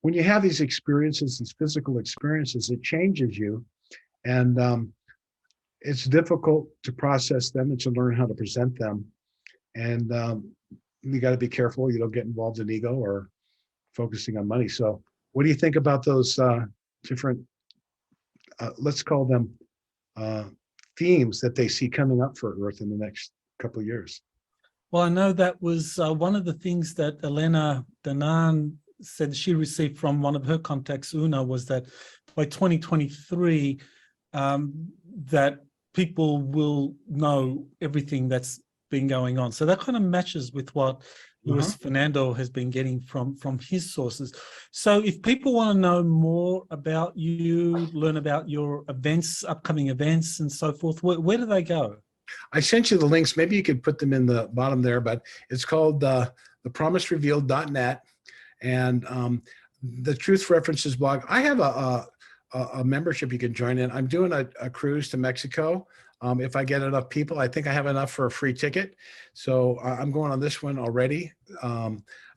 when you have these experiences, these physical experiences, it changes you, and it's difficult to process them and to learn how to present them. And you got to be careful you don't get involved in ego or focusing on money. So what do you think about those different, let's call them themes that they see coming up for Earth in the next couple of years? Well, I know that was one of the things that Elena Danan said she received from one of her contacts, Una, was that by 2023, that people will know everything that's been going on. So that kind of matches with what Luis Fernando has been getting from his sources. So if people want to know more about you, learn about your events, upcoming events and so forth, where do they go? I sent you the links. Maybe you could put them in the bottom there, but it's called thepromiserevealed.net, and the Truth References blog. I have a membership you can join in. I'm doing a cruise to Mexico. If I get enough people, I think I have enough for a free ticket. So I'm going on this one already.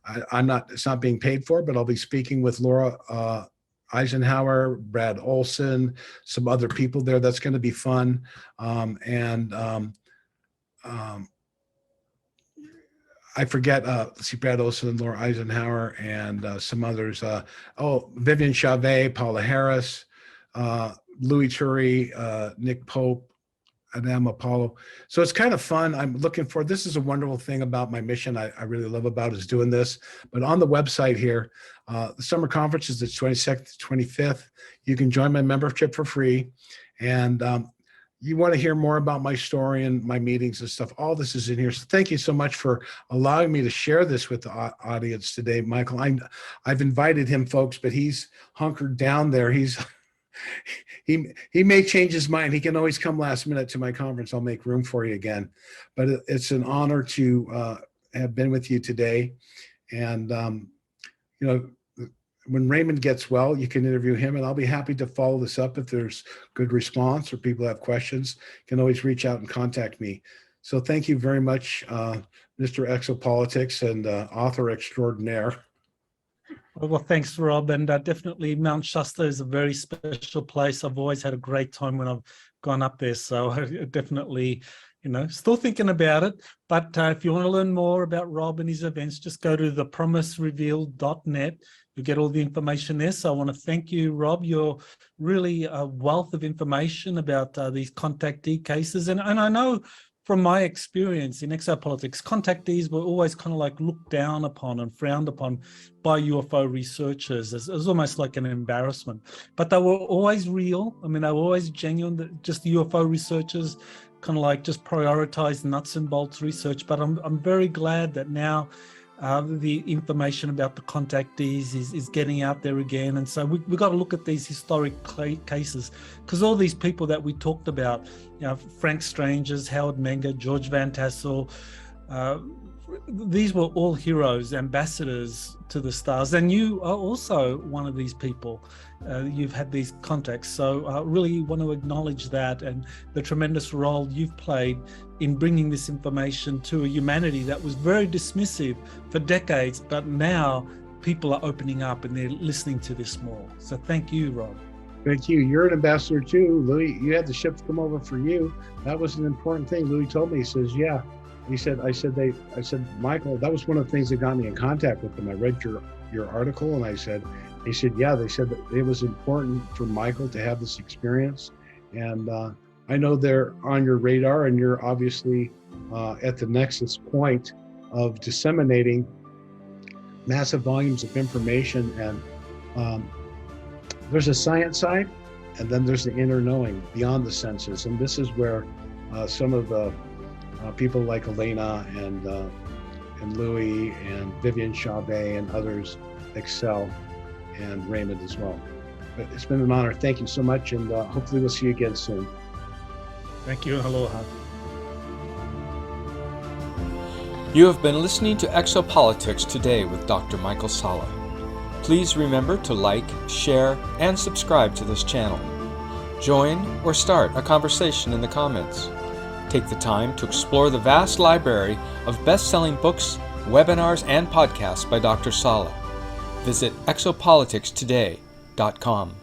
It's not being paid for, but I'll be speaking with Laura Eisenhower, Brad Olson, some other people there. That's going to be fun. I forget, let's see, Brad Olson and Laura Eisenhower and some others. Vivian Chavez, Paula Harris, Louis Turi, Nick Pope, Adam Apollo. So it's kind of fun. I'm looking for, this is a wonderful thing about my mission I really love about is doing this. But on the website here, the summer conference is the 22nd to 25th. You can join my membership for free. And you want to hear more about my story and my meetings and stuff, all this is in here. So thank you so much for allowing me to share this with the audience today, Michael. I've invited him, folks, but he's hunkered down there. He may change his mind. He can always come last minute to my conference. I'll make room for you again. But it's an honor to have been with you today. And, when Raymond gets well, you can interview him, and I'll be happy to follow this up if there's good response or people have questions. You can always reach out and contact me. So thank you very much, Mr. Exopolitics and author extraordinaire. Well, thanks, Rob. And definitely Mount Shasta is a very special place. I've always had a great time when I've gone up there. So I definitely, still thinking about it. But if you want to learn more about Rob and his events, just go to thepromiserevealed.net. You get all the information there. So I want to thank you, Rob. You're really a wealth of information about these contactee cases. And I know from my experience in exopolitics, contactees were always kind of like looked down upon and frowned upon by UFO researchers. It was almost like an embarrassment, but they were always real. I mean, they were always genuine. Just the UFO researchers kind of like just prioritize nuts and bolts research. But I'm very glad that now the information about the contactees is getting out there again. And so we've got to look at these historic cases, because all these people that we talked about, Frank Strangers, Howard Menger, George Van Tassel, these were all heroes, ambassadors to the stars. And you are also one of these people. You've had these contacts. So I really want to acknowledge that and the tremendous role you've played in bringing this information to a humanity that was very dismissive for decades, but now people are opening up and they're listening to this more. So thank you, Rob. Thank you. You're an ambassador too, Louis. You had the ships come over for you. That was an important thing. Louis told me, he says, yeah. I said, Michael, that was one of the things that got me in contact with them. I read your article, and he said, yeah, they said that it was important for Michael to have this experience. And I know they're on your radar, and you're obviously at the nexus point of disseminating massive volumes of information. And there's a science side, and then there's the inner knowing beyond the senses. And this is where some of the people like Elena and Louis and Vivian Chavez and others excel, and Raymond as well. But it's been an honor. Thank you so much, and hopefully we'll see you again soon. Thank you. Aloha. You have been listening to Exopolitics Today with Dr. Michael Salla. Please remember to like, share, and subscribe to this channel. Join or start a conversation in the comments. Take the time to explore the vast library of best-selling books, webinars, and podcasts by Dr. Salla. Visit exopoliticstoday.com.